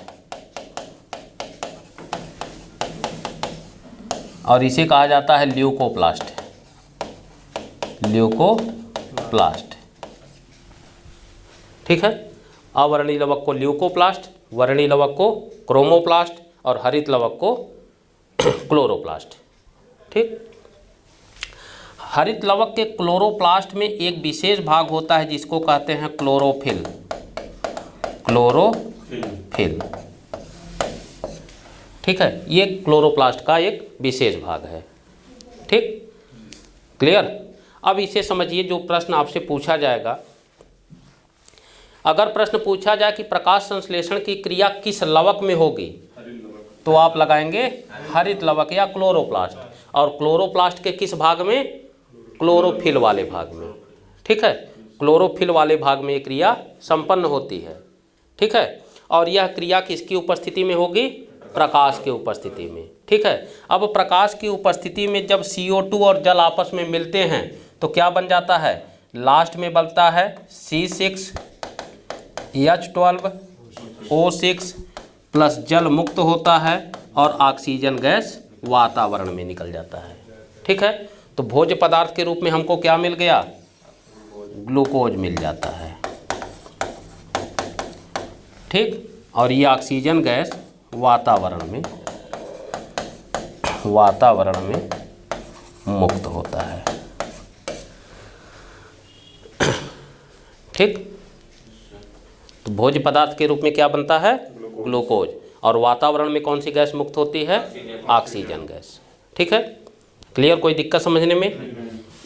और इसे कहा जाता है ल्यूकोप्लास्ट। ठीक है, अवर्णी लवक को ल्यूकोप्लास्ट, वर्णी लवक को क्रोमोप्लास्ट और हरित लवक को क्लोरोप्लास्ट। ठीक, हरित लवक के क्लोरोप्लास्ट में एक विशेष भाग होता है जिसको कहते हैं क्लोरोफिल। ठीक है, ये क्लोरोप्लास्ट का एक विशेष भाग है। ठीक, क्लियर। अब इसे समझिए, जो प्रश्न आपसे पूछा जाएगा, अगर प्रश्न पूछा जाए कि प्रकाश संश्लेषण की क्रिया किस लवक में होगी, तो आप लगाएंगे हरित लवक या क्लोरोप्लास्ट, और क्लोरोप्लास्ट के किस भाग में? क्लोरोफिल वाले भाग में। ठीक है, क्लोरोफिल वाले भाग में ये क्रिया संपन्न होती है। ठीक है, और यह क्रिया किसकी उपस्थिति में होगी? प्रकाश की उपस्थिति में। ठीक है, अब प्रकाश की उपस्थिति में जब CO2 और जल आपस में मिलते हैं तो क्या बन जाता है? लास्ट में बनता है C6H12O6 प्लस जल मुक्त होता है और ऑक्सीजन गैस वातावरण में निकल जाता है। ठीक है, तो भोज्य पदार्थ के रूप में हमको क्या मिल गया? ग्लूकोज मिल जाता है। ठीक, और ये ऑक्सीजन गैस वातावरण में मुक्त होता है। ठीक, तो भोज्य पदार्थ के रूप में क्या बनता है? ग्लूकोज, और वातावरण में कौन सी गैस मुक्त होती है? Oxygen gas. ठीक है, क्लियर? कोई दिक्कत समझने में?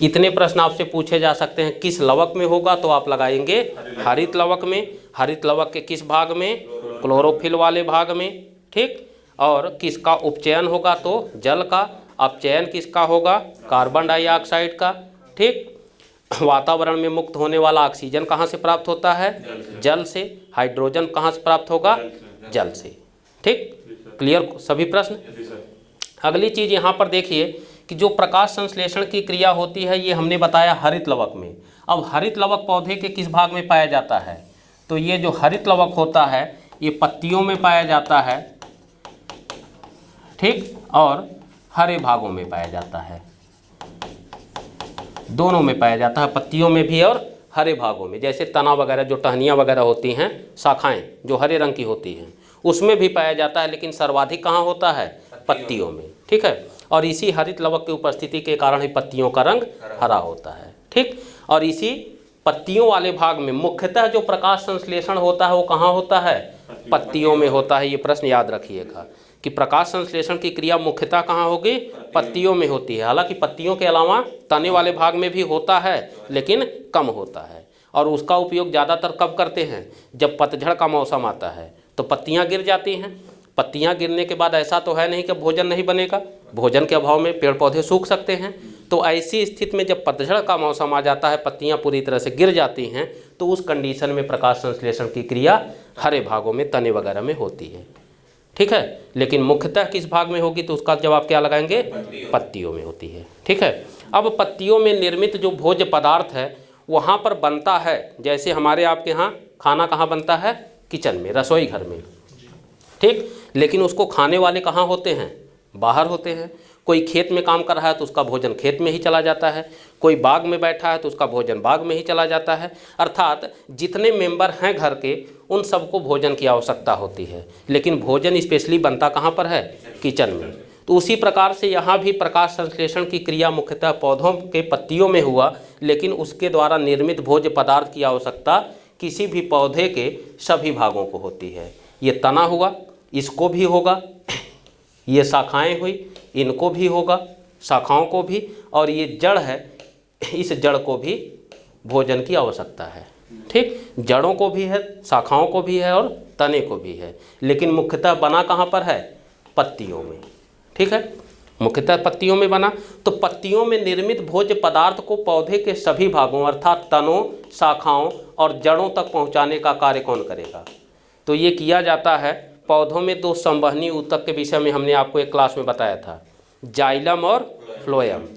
इतने प्रश्न आपसे पूछे जा सकते हैं। किस लवक में होगा? तो आप लगाएंगे हरित लवक में। हरित लवक के किस भाग में? क्लोरोफिल वाले भाग में। ठीक, और किसका उपचयन होगा? तो जल का। अपचयन किसका होगा? कार्बन डाइऑक्साइड का। ठीक, वातावरण में मुक्त होने वाला ऑक्सीजन कहाँ से प्राप्त होता है? जल से। हाइड्रोजन कहाँ से प्राप्त होगा? जल से। ठीक, क्लियर सभी प्रश्न? अगली चीज़ यहाँ पर देखिए कि जो प्रकाश संश्लेषण की क्रिया होती है ये हमने बताया हरित लवक में। अब हरित लवक पौधे के किस भाग में पाया जाता है? तो ये जो हरित लवक होता है ये पत्तियों में पाया जाता है। ठीक, और हरे भागों में पाया जाता है। दोनों में पाया जाता है, पत्तियों में भी और हरे भागों में। जैसे तना वगैरह, जो टहनियाँ वगैरह होती हैं, शाखाएं जो हरे रंग की होती हैं, उसमें भी पाया जाता है, लेकिन सर्वाधिक कहाँ होता है? पत्तियों में। ठीक है, और इसी हरित लवक की उपस्थिति के कारण ही पत्तियों का रंग हरा होता है। ठीक, और इसी पत्तियों वाले भाग में मुख्यतः जो प्रकाश संश्लेषण होता है वो कहाँ होता है? पत्तियों में होता है। ये प्रश्न याद रखिएगा कि प्रकाश संश्लेषण की क्रिया मुख्यतः कहाँ होगी? पत्तियों में होती है। हालांकि पत्तियों के अलावा तने वाले भाग में भी होता है, लेकिन कम होता है। और उसका उपयोग ज़्यादातर कब करते हैं? जब पतझड़ का मौसम आता है तो पत्तियाँ गिर जाती हैं। पत्तियाँ गिरने के बाद ऐसा तो है नहीं कि भोजन नहीं बनेगा, भोजन के अभाव में पेड़ पौधे सूख सकते हैं। तो ऐसी स्थिति में जब पतझड़ का मौसम आ जाता है, पत्तियाँ पूरी तरह से गिर जाती हैं, तो उस कंडीशन में प्रकाश संश्लेषण की क्रिया हरे भागों में, तने वगैरह में होती है। ठीक है, लेकिन मुख्यतः किस भाग में होगी? तो उसका जवाब क्या लगाएंगे? पत्तियों में होती है। ठीक है, अब पत्तियों में निर्मित जो भोज्य पदार्थ है वहाँ पर बनता है, जैसे हमारे आपके यहाँ खाना कहाँ बनता है? किचन में, रसोई घर में। ठीक, लेकिन उसको खाने वाले कहाँ होते हैं? बाहर होते हैं। कोई खेत में काम कर रहा है तो उसका भोजन खेत में ही चला जाता है, कोई बाग में बैठा है तो उसका भोजन बाग में ही चला जाता है। अर्थात जितने मेंबर हैं घर के उन सबको भोजन की आवश्यकता होती है, लेकिन भोजन स्पेशली बनता कहाँ पर है? किचन में। तो उसी प्रकार से यहाँ भी प्रकाश संश्लेषण की क्रिया मुख्यतः पौधों के पत्तियों में हुआ, लेकिन उसके द्वारा निर्मित भोज्य पदार्थ की आवश्यकता किसी भी पौधे के सभी भागों को होती है। ये तना हुआ, इसको भी होगा, ये शाखाएं हुई, इनको भी होगा, शाखाओं को भी, और ये जड़ है, इस जड़ को भी भोजन की आवश्यकता है। ठीक, जड़ों को भी है, शाखाओं को भी है और तने को भी है, लेकिन मुख्यतः बना कहाँ पर है? पत्तियों में। ठीक है, मुख्यतः पत्तियों में बना। तो पत्तियों में निर्मित भोज्य पदार्थ को पौधे के सभी भागों अर्थात तनों, शाखाओं और जड़ों तक पहुँचाने का कार्य कौन करेगा? तो ये किया जाता है पौधों में दो संवहनी ऊतक के विषय में हमने आपको एक क्लास में बताया था, जाइलम और फ्लोएम।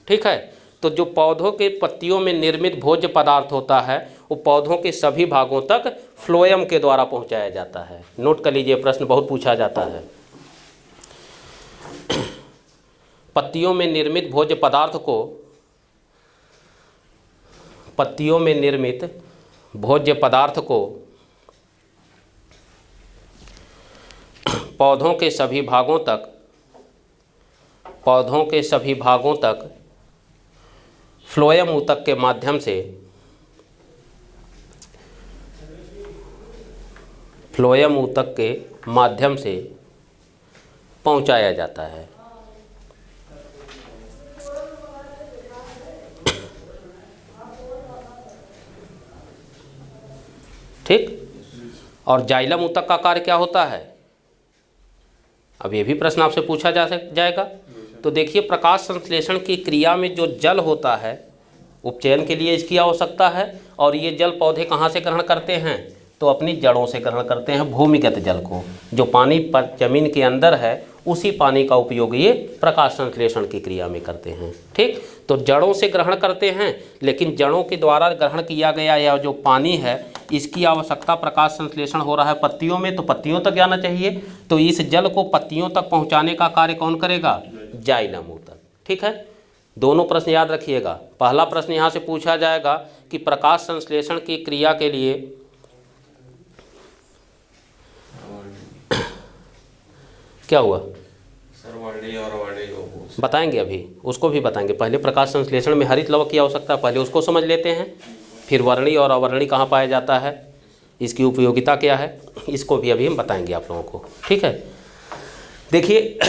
ठीक है, तो जो पौधों के पत्तियों में निर्मित भोज्य पदार्थ होता है वो पौधों के सभी भागों तक फ्लोएम के द्वारा पहुंचाया जाता है। नोट कर लीजिए, प्रश्न बहुत पूछा जाता है। पत्तियों में निर्मित भोज्य पदार्थ को, पत्तियों में निर्मित भोज्य पदार्थ को पौधों के सभी भागों तक, पौधों के सभी भागों तक फ्लोएम ऊतक के माध्यम से, फ्लोएम ऊतक के माध्यम से पहुंचाया जाता है। ठीक, और जाइलम ऊतक का कार्य क्या होता है? अब ये भी प्रश्न आपसे पूछा जाएगा। तो देखिए, प्रकाश संश्लेषण की क्रिया में जो जल होता है, उपचयन के लिए इसकी आवश्यकता है, और ये जल पौधे कहाँ से ग्रहण करते हैं? तो अपनी जड़ों से ग्रहण करते हैं, भूमिगत जल को। जो पानी पर जमीन के अंदर है उसी पानी का उपयोग ये प्रकाश संश्लेषण की क्रिया में करते हैं। ठीक, तो जड़ों से ग्रहण करते हैं, लेकिन जड़ों के द्वारा ग्रहण किया गया या जो पानी है इसकी आवश्यकता प्रकाश संश्लेषण हो रहा है पत्तियों में, तो पत्तियों तक जाना चाहिए। तो इस जल को पत्तियों तक पहुँचाने का कार्य कौन करेगा? जाइलम ऊतक। ठीक है, दोनों प्रश्न याद रखिएगा। पहला प्रश्न यहाँ से पूछा जाएगा कि प्रकाश संश्लेषण की क्रिया के लिए क्या हुआ? बताएंगे, अभी उसको भी बताएंगे। पहले प्रकाश संश्लेषण में हरित लवक की आवश्यकता, पहले उसको समझ लेते हैं, फिर वर्णी और अवर्णी कहाँ पाया जाता है, इसकी उपयोगिता क्या है, इसको भी अभी हम बताएंगे आप लोगों को। ठीक है, देखिए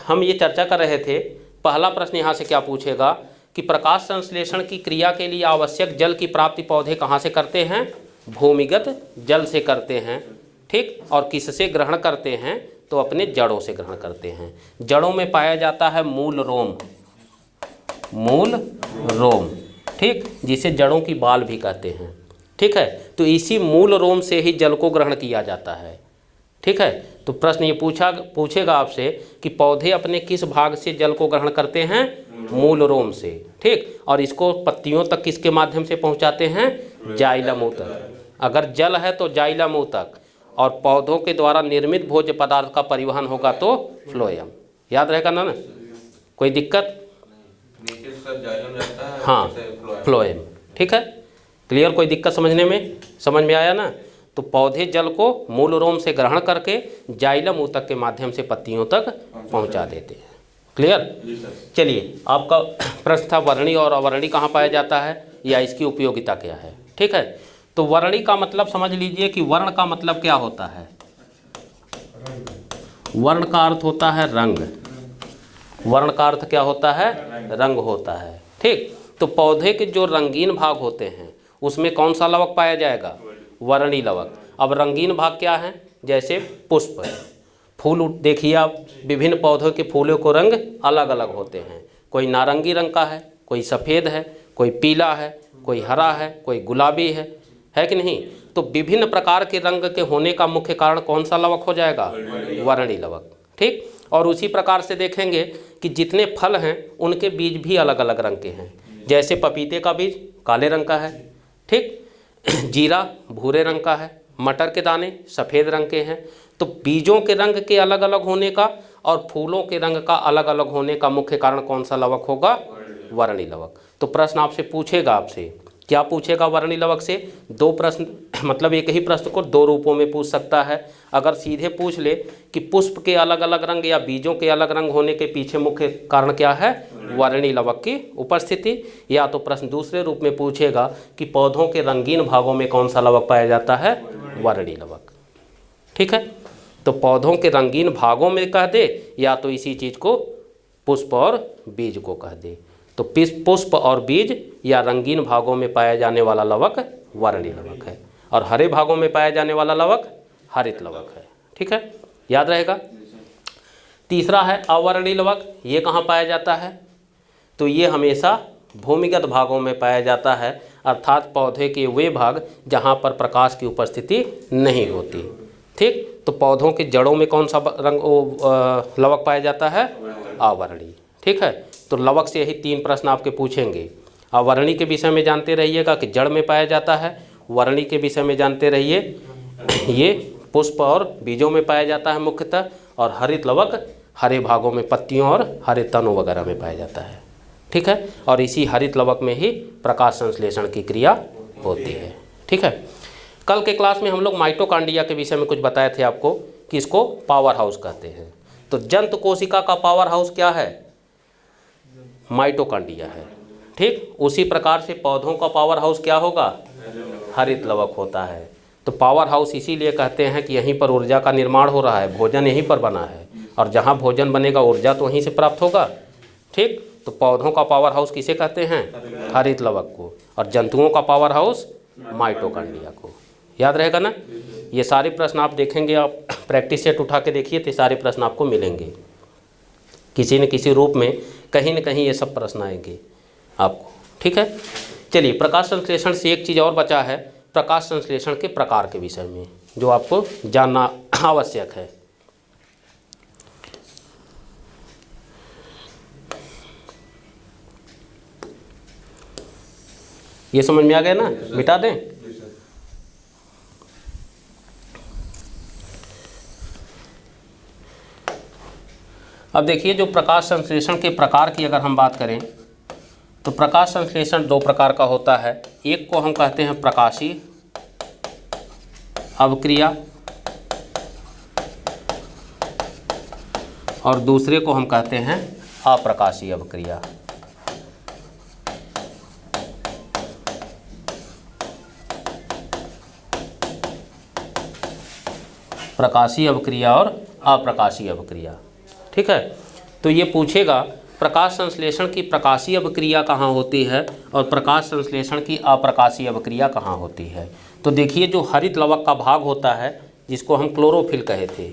हम ये चर्चा कर रहे थे। पहला प्रश्न यहाँ से क्या पूछेगा कि प्रकाश संश्लेषण की क्रिया के लिए आवश्यक जल की प्राप्ति पौधे कहाँ से करते हैं? भूमिगत जल से करते हैं। ठीक, और किससे ग्रहण करते हैं? तो अपने जड़ों से ग्रहण करते हैं। जड़ों में पाया जाता है मूल रोम, मूल रोम, ठीक, जिसे जड़ों की बाल भी कहते हैं। ठीक है, तो इसी मूल रोम से ही जल को ग्रहण किया जाता है। ठीक है, तो प्रश्न ये पूछेगा आपसे कि पौधे अपने किस भाग से जल को ग्रहण करते हैं? मूल रोम से। ठीक, और इसको पत्तियों तक किसके माध्यम से पहुंचाते हैं? जाइलम ऊतक। अगर जल है तो जाइलम ऊतक, और पौधों के द्वारा निर्मित भोज्य पदार्थ का परिवहन होगा तो फ्लोएम। याद रहेगा ना? कोई दिक्कत? हाँ, फ्लोएम। ठीक है, क्लियर? कोई दिक्कत समझने में? समझ में आया ना? तो पौधे जल को मूल रोम से ग्रहण करके जाइलम ऊतक के माध्यम से पत्तियों तक पहुंचा देते हैं। क्लियर? चलिए, आपका प्रश्न था वर्णी और अवर्णी कहाँ पाया जाता है या इसकी उपयोगिता क्या है। ठीक है, तो वर्णी का मतलब समझ लीजिए कि वर्ण का मतलब क्या होता है? वर्ण का अर्थ होता है रंग। वर्ण का अर्थ क्या होता है? रंग होता है। ठीक, तो पौधे के जो रंगीन भाग होते हैं उसमें कौन सा लवक पाया जाएगा? वर्णी लवक। अब रंगीन भाग क्या है? जैसे पुष्प, फूल देखिए आप, विभिन्न पौधों के फूलों को रंग अलग अलग होते हैं। कोई नारंगी रंग का है, कोई सफ़ेद है, कोई पीला है, कोई हरा है, कोई गुलाबी है कि नहीं? तो विभिन्न प्रकार के रंग के होने का मुख्य कारण कौन सा लवक हो जाएगा? वर्णी लवक। ठीक, और उसी प्रकार से देखेंगे कि जितने फल हैं उनके बीज भी अलग अलग रंग के हैं। जैसे पपीते का बीज काले रंग का है, ठीक, जीरा भूरे रंग का है, मटर के दाने सफ़ेद रंग के हैं। तो बीजों के रंग के अलग अलग होने का और फूलों के रंग का अलग अलग होने का मुख्य कारण कौन सा लवक होगा? वर्णी लवक। तो प्रश्न आपसे पूछेगा, आपसे क्या पूछेगा वर्णी लवक से? दो प्रश्न, मतलब एक ही प्रश्न को दो रूपों में पूछ सकता है। अगर सीधे पूछ ले कि पुष्प के अलग अलग रंग या बीजों के अलग रंग होने के पीछे मुख्य कारण क्या है? वर्णी लवक की उपस्थिति। या तो प्रश्न दूसरे रूप में पूछेगा कि पौधों के रंगीन भागों में कौन सा लवक पाया जाता है? वर्णी लवक। ठीक है, तो पौधों के रंगीन भागों में कह दे, या तो इसी चीज़ को पुष्प और बीज को कह दे। तो पुष्प और बीज या रंगीन भागों में पाया जाने वाला लवक वर्णी लवक है, और हरे भागों में पाया जाने वाला लवक हरित लवक है। ठीक है, याद रहेगा। तीसरा है अवर्णी लवक। ये कहाँ पाया जाता है? तो ये हमेशा भूमिगत भागों में पाया जाता है, अर्थात पौधे के वे भाग जहाँ पर प्रकाश की उपस्थिति नहीं होती। ठीक, तो पौधों के जड़ों में कौन सा रंग लवक पाया जाता है? अवर्णी। ठीक है, तो लवक से यही तीन प्रश्न आपके पूछेंगे। अवर्णी के विषय में जानते रहिएगा कि जड़ में पाया जाता है, वर्णी के विषय में जानते रहिए ये पुष्प और बीजों में पाया जाता है मुख्यतः, और हरित लवक हरे भागों में पत्तियों और हरे तनों वगैरह में पाया जाता है। ठीक है, और इसी हरित लवक में ही प्रकाश संश्लेषण की क्रिया होती है। ठीक है, कल के क्लास में हम लोग माइटोकांड्रिया के विषय में कुछ बताए थे आपको कि इसको पावर हाउस कहते हैं। तो जंतु कोशिका का पावर हाउस क्या है? माइटोकांड्रिया है। ठीक, उसी प्रकार से पौधों का पावर हाउस क्या होगा? हरित लवक होता है। तो पावर हाउस इसीलिए कहते हैं कि यहीं पर ऊर्जा का निर्माण हो रहा है, भोजन यहीं पर बना है, और जहाँ भोजन बनेगा ऊर्जा तो वहीं से प्राप्त होगा। ठीक, तो पौधों का पावर हाउस किसे कहते हैं? हरित लवक को, और जंतुओं का पावर हाउस माइटोकांड्रिया को। याद रहेगा ना? ये सारे प्रश्न आप देखेंगे, आप प्रैक्टिस सेट उठा के देखिए तो सारे प्रश्न आपको मिलेंगे, किसी न किसी रूप में कहीं न कहीं ये सब प्रश्न आएंगे आपको। ठीक है, चलिए प्रकाश संश्लेषण से एक चीज़ और बचा है, प्रकाश संश्लेषण के प्रकार के विषय में जो आपको जानना आवश्यक है। ये समझ में आ गया ना? मिटा दें? अब देखिए, जो प्रकाश संश्लेषण के प्रकार की अगर हम बात करें तो प्रकाश संश्लेषण दो प्रकार का होता है। एक को हम कहते हैं प्रकाशीय अवक्रिया और दूसरे को हम कहते हैं अप्रकाशीय अवक्रिया। प्रकाशीय अवक्रिया और अप्रकाशीय अवक्रिया। ठीक है, तो ये पूछेगा प्रकाश संश्लेषण की प्रकाशीय अवक्रिया कहाँ होती है और प्रकाश संश्लेषण की अप्रकाशीय अवक्रिया कहाँ होती है। तो देखिए, जो हरित लवक का भाग होता है जिसको हम क्लोरोफिल कहे थे,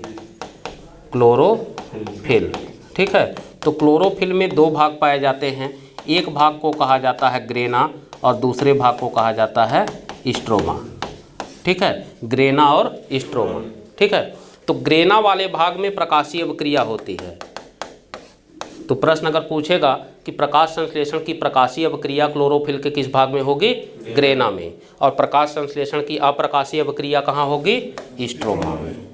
क्लोरोफिल। ठीक है, तो क्लोरोफिल में दो भाग पाए जाते हैं, एक भाग को कहा जाता है ग्रेना और दूसरे भाग को कहा जाता है स्ट्रोमा। ठीक है, ग्रेना और स्ट्रोमा। ठीक है, तो ग्रेना वाले भाग में प्रकाशीय अवक्रिया होती है। तो प्रश्न अगर पूछेगा कि प्रकाश संश्लेषण की प्रकाशीय अवक्रिया क्लोरोफिल के किस भाग में होगी? ग्रेना में। और प्रकाश संश्लेषण की अप्रकाशीय अवक्रिया कहाँ होगी? स्ट्रोमा में।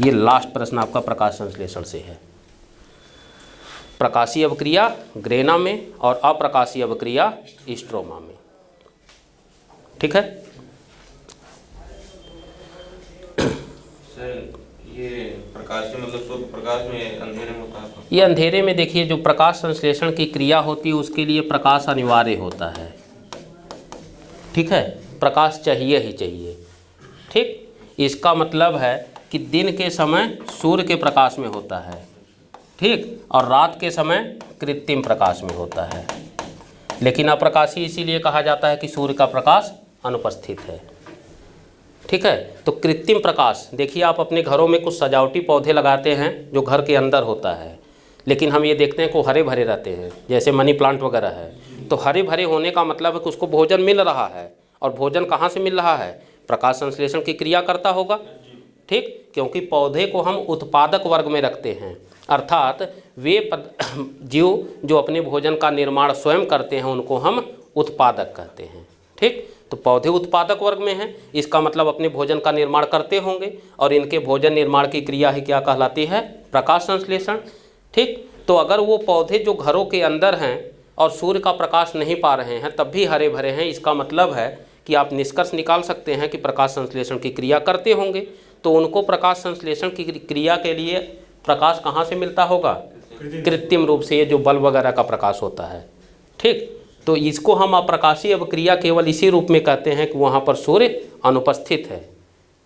ये लास्ट प्रश्न आपका प्रकाश संश्लेषण से है। प्रकाशीय अवक्रिया ग्रेना में और अप्रकाशीय अवक्रिया स्ट्रोमा में। ठीक है, ये प्रकाश में मतलब शुद्ध प्रकाश में अंधेरे में होता है। ये अंधेरे में देखिए, जो प्रकाश संश्लेषण की क्रिया होती है उसके लिए प्रकाश अनिवार्य होता है। ठीक है, प्रकाश चाहिए ही चाहिए। ठीक, इसका मतलब है कि दिन के समय सूर्य के प्रकाश में होता है, ठीक, और रात के समय कृत्रिम प्रकाश में होता है। लेकिन अप्रकाशीय इसीलिए कहा जाता है कि सूर्य का प्रकाश अनुपस्थित है। ठीक है, तो कृत्रिम प्रकाश देखिए, आप अपने घरों में कुछ सजावटी पौधे लगाते हैं जो घर के अंदर होता है, लेकिन हम ये देखते हैं कि हरे भरे रहते हैं, जैसे मनी प्लांट वगैरह है। तो हरे भरे होने का मतलब है कि उसको भोजन मिल रहा है, और भोजन कहाँ से मिल रहा है? प्रकाश संश्लेषण की क्रिया करता होगा। ठीक, क्योंकि पौधे को हम उत्पादक वर्ग में रखते हैं, अर्थात वे जीव जो अपने भोजन का निर्माण स्वयं करते हैं उनको हम उत्पादक कहते हैं। ठीक, तो पौधे उत्पादक वर्ग में हैं, इसका मतलब अपने भोजन का निर्माण करते होंगे, और इनके भोजन निर्माण की क्रिया ही क्या कहलाती है? प्रकाश संश्लेषण। ठीक, तो अगर वो पौधे जो घरों के अंदर हैं और सूर्य का प्रकाश नहीं पा रहे हैं तब भी हरे भरे हैं, इसका मतलब है कि आप निष्कर्ष निकाल सकते हैं कि प्रकाश संश्लेषण की क्रिया करते होंगे। तो उनको प्रकाश संश्लेषण की क्रिया के लिए प्रकाश कहाँ से मिलता होगा? कृत्रिम रूप से, ये जो बल्ब वगैरह का प्रकाश होता है। ठीक, तो इसको हम अप्रकाशीय अवक्रिया केवल इसी रूप में कहते हैं कि वहाँ पर सूर्य अनुपस्थित है।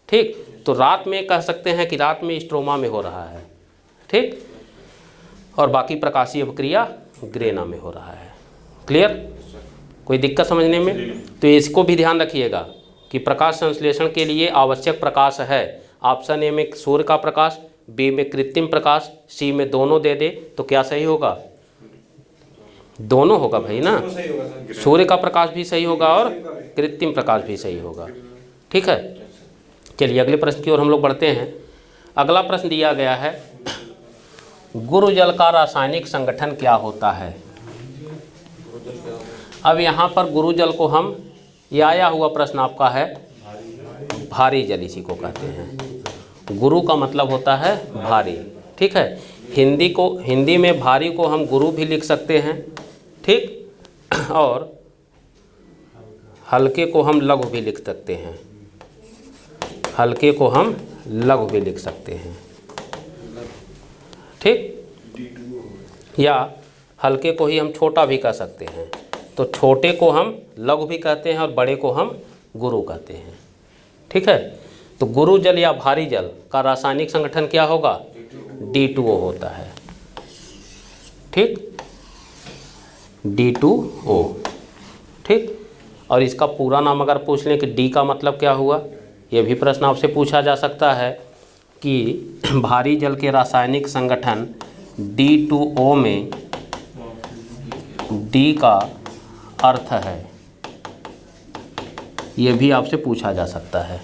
ठीक, तो रात में कह सकते हैं कि रात में स्ट्रोमा में हो रहा है। ठीक, और बाकी प्रकाशीय अवक्रिया ग्रेना में हो रहा है। क्लियर? कोई दिक्कत समझने में? तो इसको भी ध्यान रखिएगा कि प्रकाश संश्लेषण के लिए आवश्यक प्रकाश है। ऑप्शन ए में सूर्य का प्रकाश, बी में कृत्रिम प्रकाश, सी में दोनों दे दे तो क्या सही होगा? दोनों होगा भाई ना, सूर्य का प्रकाश भी सही होगा और कृत्रिम प्रकाश भी सही होगा। ठीक है, चलिए अगले प्रश्न की ओर हम लोग बढ़ते हैं। अगला प्रश्न दिया गया है, गुरुजल का रासायनिक संगठन क्या होता है? अब यहाँ पर गुरुजल को हम, ये आया हुआ प्रश्न आपका है भारी जल, इसी को कहते हैं। गुरु का मतलब होता है भारी। ठीक है, हिंदी में भारी को हम गुरु भी लिख सकते हैं। ठीक, और हल्के को हम लघु भी लिख सकते हैं। हल्के को हम लघु भी लिख सकते हैं। ठीक, या हल्के को ही हम छोटा भी कह सकते हैं। तो छोटे को हम लघु भी कहते हैं और बड़े को हम गुरु कहते हैं। ठीक है, तो गुरु जल या भारी जल का रासायनिक संगठन क्या होगा? D2O होता है। ठीक, D2O। ठीक, और इसका पूरा नाम अगर पूछ लें कि D का मतलब क्या हुआ? ये भी प्रश्न आपसे पूछा जा सकता है कि भारी जल के रासायनिक संगठन D2O में D का अर्थ है, ये भी आपसे पूछा जा सकता है।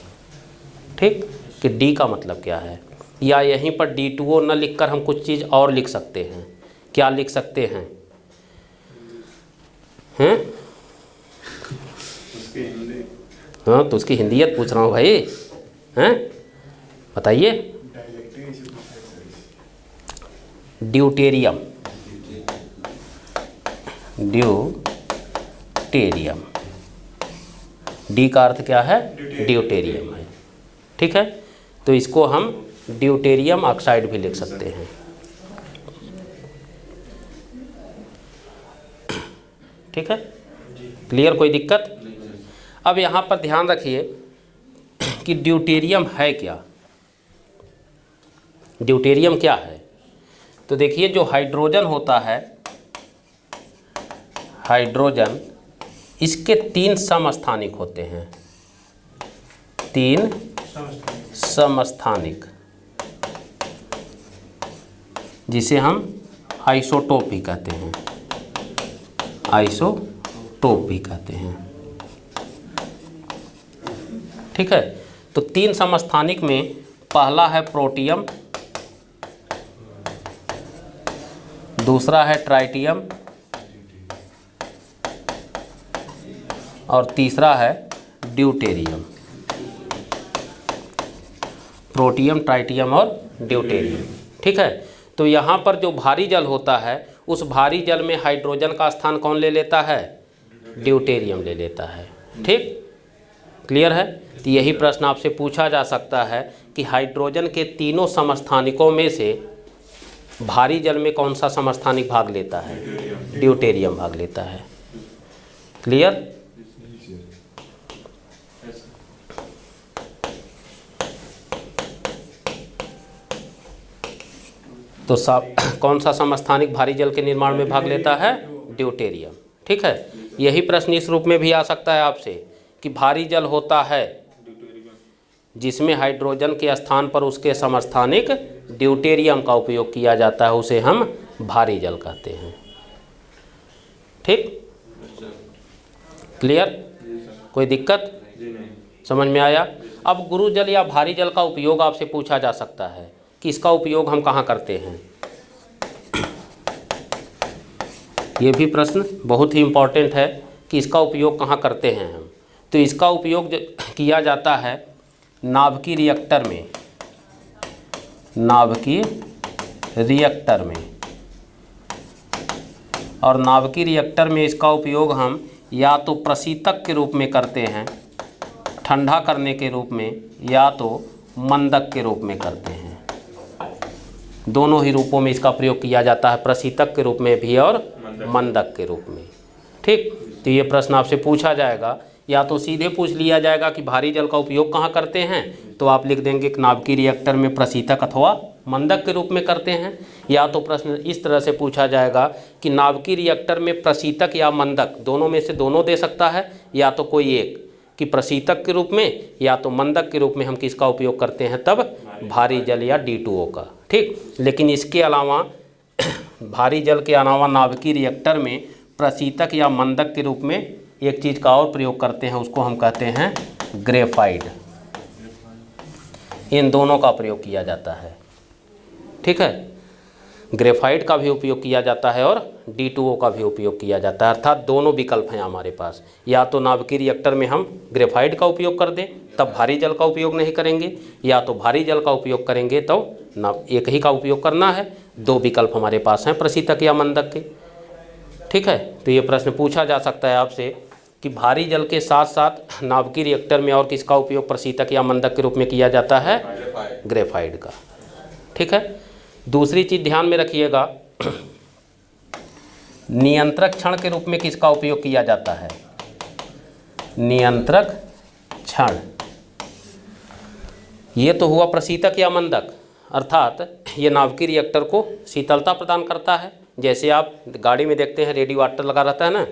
ठीक, कि D का मतलब क्या है, या यहीं पर D2O न लिखकर हम कुछ चीज़ और लिख सकते हैं। क्या लिख सकते हैं? हैं? हाँ, तो उसकी हिंदीयत पूछ रहा हूँ भाई। हैं, बताइए। ड्यूटेरियम, ड्यूटेरियम, डी का अर्थ क्या है? ड्यूटेरियम है। ठीक है, तो इसको हम ड्यूटेरियम ऑक्साइड भी लिख सकते हैं। ठीक है, क्लियर? कोई दिक्कत? अब यहाँ पर ध्यान रखिए कि ड्यूटेरियम है क्या। ड्यूटेरियम क्या है? तो देखिए, जो हाइड्रोजन होता है, हाइड्रोजन, इसके 3 समस्थानिक होते हैं। 3 समस्थानिक, जिसे हम आइसोटोप भी कहते हैं। आइसोटोप भी कहते हैं। ठीक है, तो 3 समस्थानिक में पहला है प्रोटियम, दूसरा है ट्राइटियम और तीसरा है ड्यूटेरियम। प्रोटियम, ट्राइटियम और ड्यूटेरियम। ठीक है, तो यहाँ पर जो भारी जल होता है, उस भारी जल में हाइड्रोजन का स्थान कौन ले लेता है? ड्यूटेरियम ले लेता है। ठीक, क्लियर है? तो यही प्रश्न आपसे पूछा जा सकता है कि हाइड्रोजन के तीनों समस्थानिकों में से भारी जल में कौन सा समस्थानिक भाग लेता है? ड्यूटेरियम भाग लेता है। क्लियर? तो कौन सा समस्थानिक भारी जल के निर्माण में भाग लेता है? ड्यूटेरियम। ठीक है, यही प्रश्न इस रूप में भी आ सकता है आपसे कि भारी जल होता है जिसमें हाइड्रोजन के स्थान पर उसके समस्थानिक ड्यूटेरियम का उपयोग किया जाता है, उसे हम भारी जल कहते हैं। ठीक, क्लियर? कोई दिक्कत? समझ में आया? अब गुरु जल या भारी जल का उपयोग आपसे पूछा जा सकता है कि इसका उपयोग हम कहाँ करते हैं। ये भी प्रश्न बहुत ही इम्पोर्टेंट है कि इसका उपयोग कहाँ करते हैं हम। तो इसका उपयोग किया जाता है नाभिकीय रिएक्टर में। नाभिकीय रिएक्टर में, और नाभिकीय रिएक्टर में इसका उपयोग हम या तो प्रशीतक के रूप में करते हैं, ठंडा करने के रूप में, या तो मंदक के रूप में करते हैं। दोनों ही रूपों में इसका प्रयोग किया जाता है, प्रशीतक के रूप में भी और मंदक के रूप में। ठीक, तो ये प्रश्न आपसे पूछा जाएगा, या तो सीधे पूछ लिया जाएगा कि भारी जल का उपयोग कहाँ करते हैं, तो आप लिख देंगे कि नाभिकीय रिएक्टर में प्रशीतक अथवा मंदक के रूप में करते हैं। या तो प्रश्न इस तरह से पूछा जाएगा कि नाभिकीय रिएक्टर में प्रशीतक या मंदक, दोनों में से दोनों दे सकता है, या तो कोई एक, कि प्रशीतक के रूप में या तो मंदक के रूप में हम किसका उपयोग करते हैं, तब भारी जल या D2O का। ठीक, लेकिन इसके अलावा भारी जल के अलावा नाभिकीय रिएक्टर में प्रशीतक या मंदक के रूप में एक चीज़ का और प्रयोग करते हैं, उसको हम कहते हैं ग्रेफाइट। इन दोनों का प्रयोग किया जाता है। ठीक है, ग्रेफाइट का भी उपयोग किया जाता है और D2O का भी उपयोग किया जाता है। अर्थात दोनों विकल्प हैं हमारे पास, या तो नाभिकीय रिएक्टर में हम ग्रेफाइट का उपयोग कर दें तब भारी जल का उपयोग नहीं करेंगे, या तो भारी जल का उपयोग करेंगे तो ना एक ही का उपयोग करना है। दो विकल्प हमारे पास हैं, प्रशीतक या मंदक के। ठीक है, तो ये प्रश्न पूछा जा सकता है आपसे कि भारी जल के साथ साथ नाभिकीय रिएक्टर में और किसका उपयोग प्रशीतक या मंदक के रूप में किया जाता है? ग्रेफाइट का। ठीक है, दूसरी चीज़ ध्यान में रखिएगा, नियंत्रक क्षण के रूप में किसका उपयोग किया जाता है? नियंत्रक क्षण। ये तो हुआ प्रशीतक या मंदक, अर्थात ये नाभिकीय रिएक्टर को शीतलता प्रदान करता है। जैसे आप गाड़ी में देखते हैं रेडिएटर लगा रहता है ना,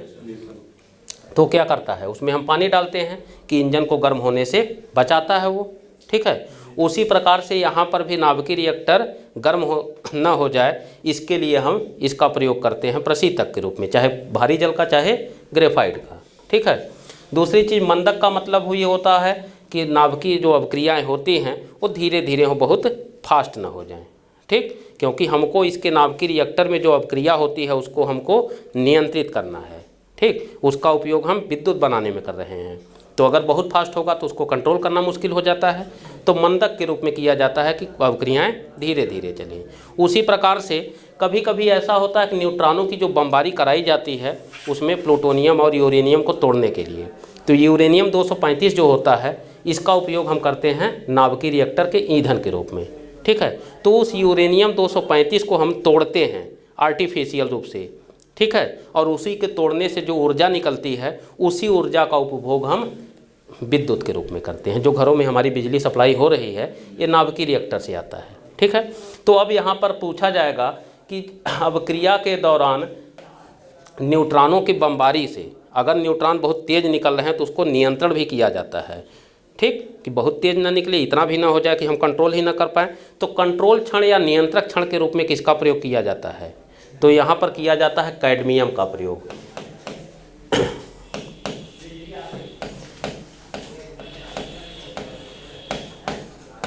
तो क्या करता है, उसमें हम पानी डालते हैं कि इंजन को गर्म होने से बचाता है वो। ठीक है, उसी प्रकार से यहाँ पर भी नाभिकीय रिएक्टर गर्म न हो जाए, इसके लिए हम इसका प्रयोग करते हैं प्रशीतक के रूप में, चाहे भारी जल का चाहे ग्रेफाइट का। ठीक है, दूसरी चीज़ मंदक का मतलब ये होता है कि नाभिकीय जो अवक्रियाएँ होती हैं वो धीरे धीरे हो, बहुत फास्ट ना हो जाएं। ठीक, क्योंकि हमको इसके नाभिकीय रिएक्टर में जो अवक्रिया होती है उसको हमको नियंत्रित करना है। ठीक, उसका उपयोग हम विद्युत बनाने में कर रहे हैं, तो अगर बहुत फास्ट होगा तो उसको कंट्रोल करना मुश्किल हो जाता है, तो मंदक के रूप में किया जाता है कि अवक्रियाएँ धीरे धीरे चलें। उसी प्रकार से कभी कभी ऐसा होता है कि न्यूट्रॉनों की जो बमबारी कराई जाती है उसमें प्लूटोनियम और यूरेनियम को तोड़ने के लिए, तो यूरेनियम 235 जो होता है इसका उपयोग हम करते हैं नाभिकीय रिएक्टर के ईंधन के रूप में। ठीक है, तो उस यूरेनियम 235 को हम तोड़ते हैं आर्टिफिशियल रूप से। ठीक है, और उसी के तोड़ने से जो ऊर्जा निकलती है उसी ऊर्जा का उपभोग हम विद्युत के रूप में करते हैं। जो घरों में हमारी बिजली सप्लाई हो रही है ये नाभिकीय रिएक्टर से आता है। ठीक है, तो अब यहाँ पर पूछा जाएगा कि अवक्रिया के दौरान न्यूट्रॉनों की बमबारी से अगर न्यूट्रॉन बहुत तेज़ निकल रहे हैं तो उसको नियंत्रण भी किया जाता है। ठीक, कि बहुत तेज़ ना निकले, इतना भी ना हो जाए कि हम कंट्रोल ही ना कर पाएँ, तो कंट्रोल क्षण या नियंत्रक क्षण के रूप में किसका प्रयोग किया जाता है, तो यहाँ पर किया जाता है कैडमियम का प्रयोग।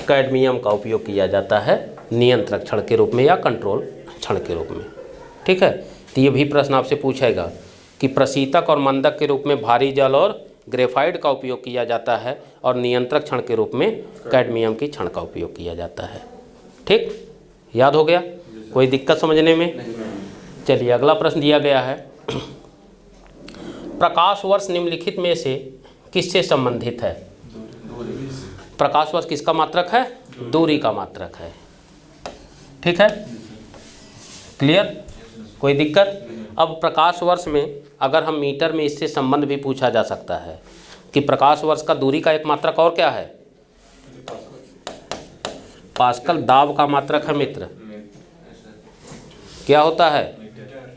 कैडमियम का उपयोग किया जाता है नियंत्रक क्षण के रूप में या कंट्रोल क्षण के रूप में। ठीक है, तो ये भी प्रश्न आपसे पूछेगा कि प्रशीतक और मंदक के रूप में भारी जल और ग्रेफाइट का उपयोग किया जाता है और नियंत्रक क्षण के रूप में कैडमियम की क्षण का उपयोग किया जाता है। ठीक, याद हो गया? कोई दिक्कत समझने में? चलिए अगला प्रश्न दिया गया है, प्रकाश वर्ष निम्नलिखित में से किससे संबंधित है? प्रकाश वर्ष किसका मात्रक है? दूरी का मात्रक है। ठीक है, क्लियर? कोई दिक्कत? अब प्रकाश वर्ष में अगर हम मीटर में इससे संबंध भी पूछा जा सकता है कि प्रकाश वर्ष का दूरी का एक मात्रक और क्या है? पास्कल। दाब का मात्रक है मित्र, क्या होता है?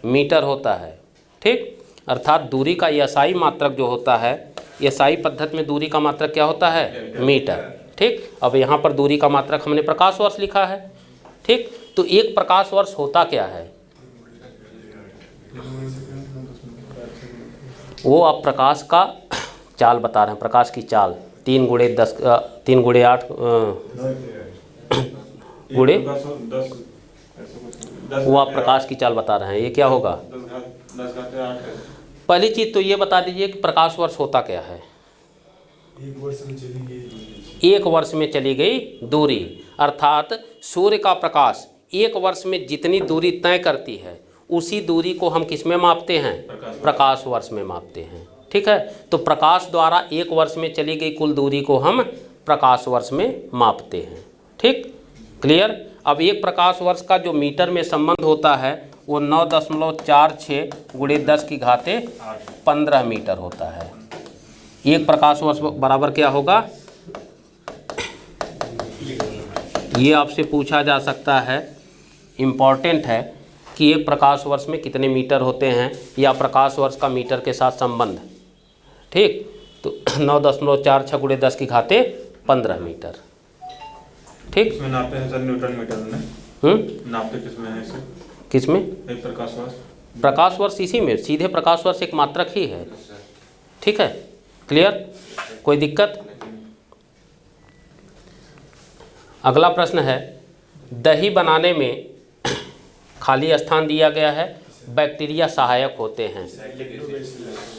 मीटर होता है। ठीक, अर्थात दूरी का एसआई मात्रक जो होता है, एसआई पद्धति में दूरी का मात्रक क्या होता है? मीटर। ठीक, अब यहाँ पर दूरी का मात्रक हमने प्रकाश वर्ष लिखा है। ठीक, तो एक प्रकाश वर्ष होता क्या है? वो आप प्रकाश का चाल बता रहे हैं, प्रकाश की चाल 3 × 10 3 × 8 गुणे, वो आप प्रकाश की चाल बता रहे हैं, ये क्या होगा? पहली चीज़ तो ये बता दीजिए कि प्रकाश वर्ष होता क्या है? एक वर्ष में चली गई दूरी, अर्थात सूर्य का प्रकाश एक वर्ष में जितनी दूरी तय करती है उसी दूरी को हम किस में मापते हैं? प्रकाश वर्ष में मापते हैं। ठीक है, तो प्रकाश द्वारा एक वर्ष में चली गई कुल दूरी को हम प्रकाश वर्ष में मापते हैं। ठीक, क्लियर? अब एक प्रकाश वर्ष का जो मीटर में संबंध होता है वो 9.46 × 10⁻15 मीटर होता है। एक प्रकाश वर्ष बराबर क्या होगा? ये आपसे पूछा जा सकता है, इम्पॉर्टेंट है कि एक प्रकाश वर्ष में कितने मीटर होते हैं या प्रकाश वर्ष का मीटर के साथ संबंध। ठीक, तो 9.46 × 10⁻15 मीटर। ठीक, इसमें नापते हैं सर न्यूटन मीटर में। नापते किसमें है इसे? किसमें? एक प्रकाश वर्ष। प्रकाश वर्ष इसी में, सीधे प्रकाश वर्ष एक मात्रक ही है। ठीक है, क्लियर? कोई दिक्कत? अगला प्रश्न है, दही बनाने में खाली स्थान दिया गया है, बैक्टीरिया सहायक होते हैं।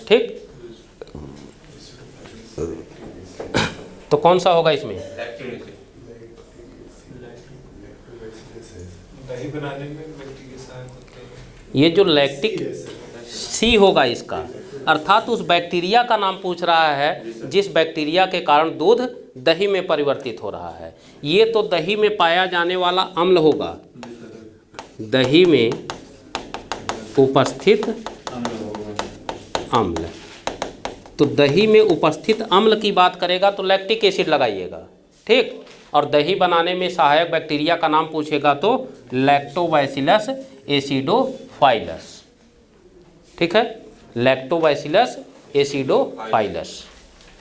ठीक, तो कौन सा होगा इसमें? दही बनाने में बैक्टीरिया सहायक होते हैं। ये जो लैक्टिक सी होगा इसका, अर्थात उस बैक्टीरिया का नाम पूछ रहा है जिस बैक्टीरिया के कारण दूध दही में परिवर्तित हो रहा है। ये तो दही में पाया जाने वाला अम्ल होगा, दही में उपस्थित अम्ल। तो दही में उपस्थित अम्ल की बात करेगा तो लैक्टिक एसिड लगाइएगा। ठीक, और दही बनाने में सहायक बैक्टीरिया का नाम पूछेगा तो लैक्टोबैसिलस एसिडोफाइलस। ठीक है, लैक्टोबैसिलस एसिडोफाइलस।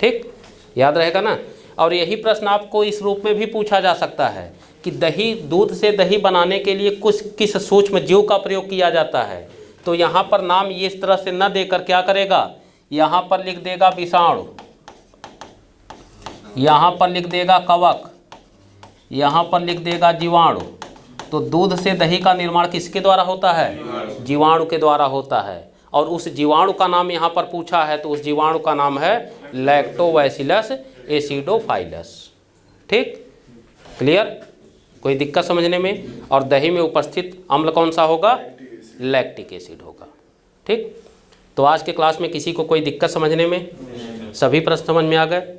ठीक, याद रहेगा ना। और यही प्रश्न आपको इस रूप में भी पूछा जा सकता है कि दही, दूध से दही बनाने के लिए किस सूक्ष्म जीव का प्रयोग किया जाता है। तो यहाँ पर नाम ये इस तरह से न देकर क्या करेगा, यहाँ पर लिख देगा विषाणु, यहाँ पर लिख देगा कवक, यहाँ पर लिख देगा जीवाणु। तो दूध से दही का निर्माण किसके द्वारा होता है, जीवाणु के द्वारा होता है। और उस जीवाणु का नाम यहाँ पर पूछा है, तो उस जीवाणु का नाम है लैक्टोबैसिलस एसिडोफाइलस। ठीक, क्लियर, कोई दिक्कत समझने में। और दही में उपस्थित अम्ल कौन सा होगा, लैक्टिक एसिड होगा। ठीक, तो आज के क्लास में किसी को कोई दिक्कत समझने में, सभी प्रश्न समझ में आ गए।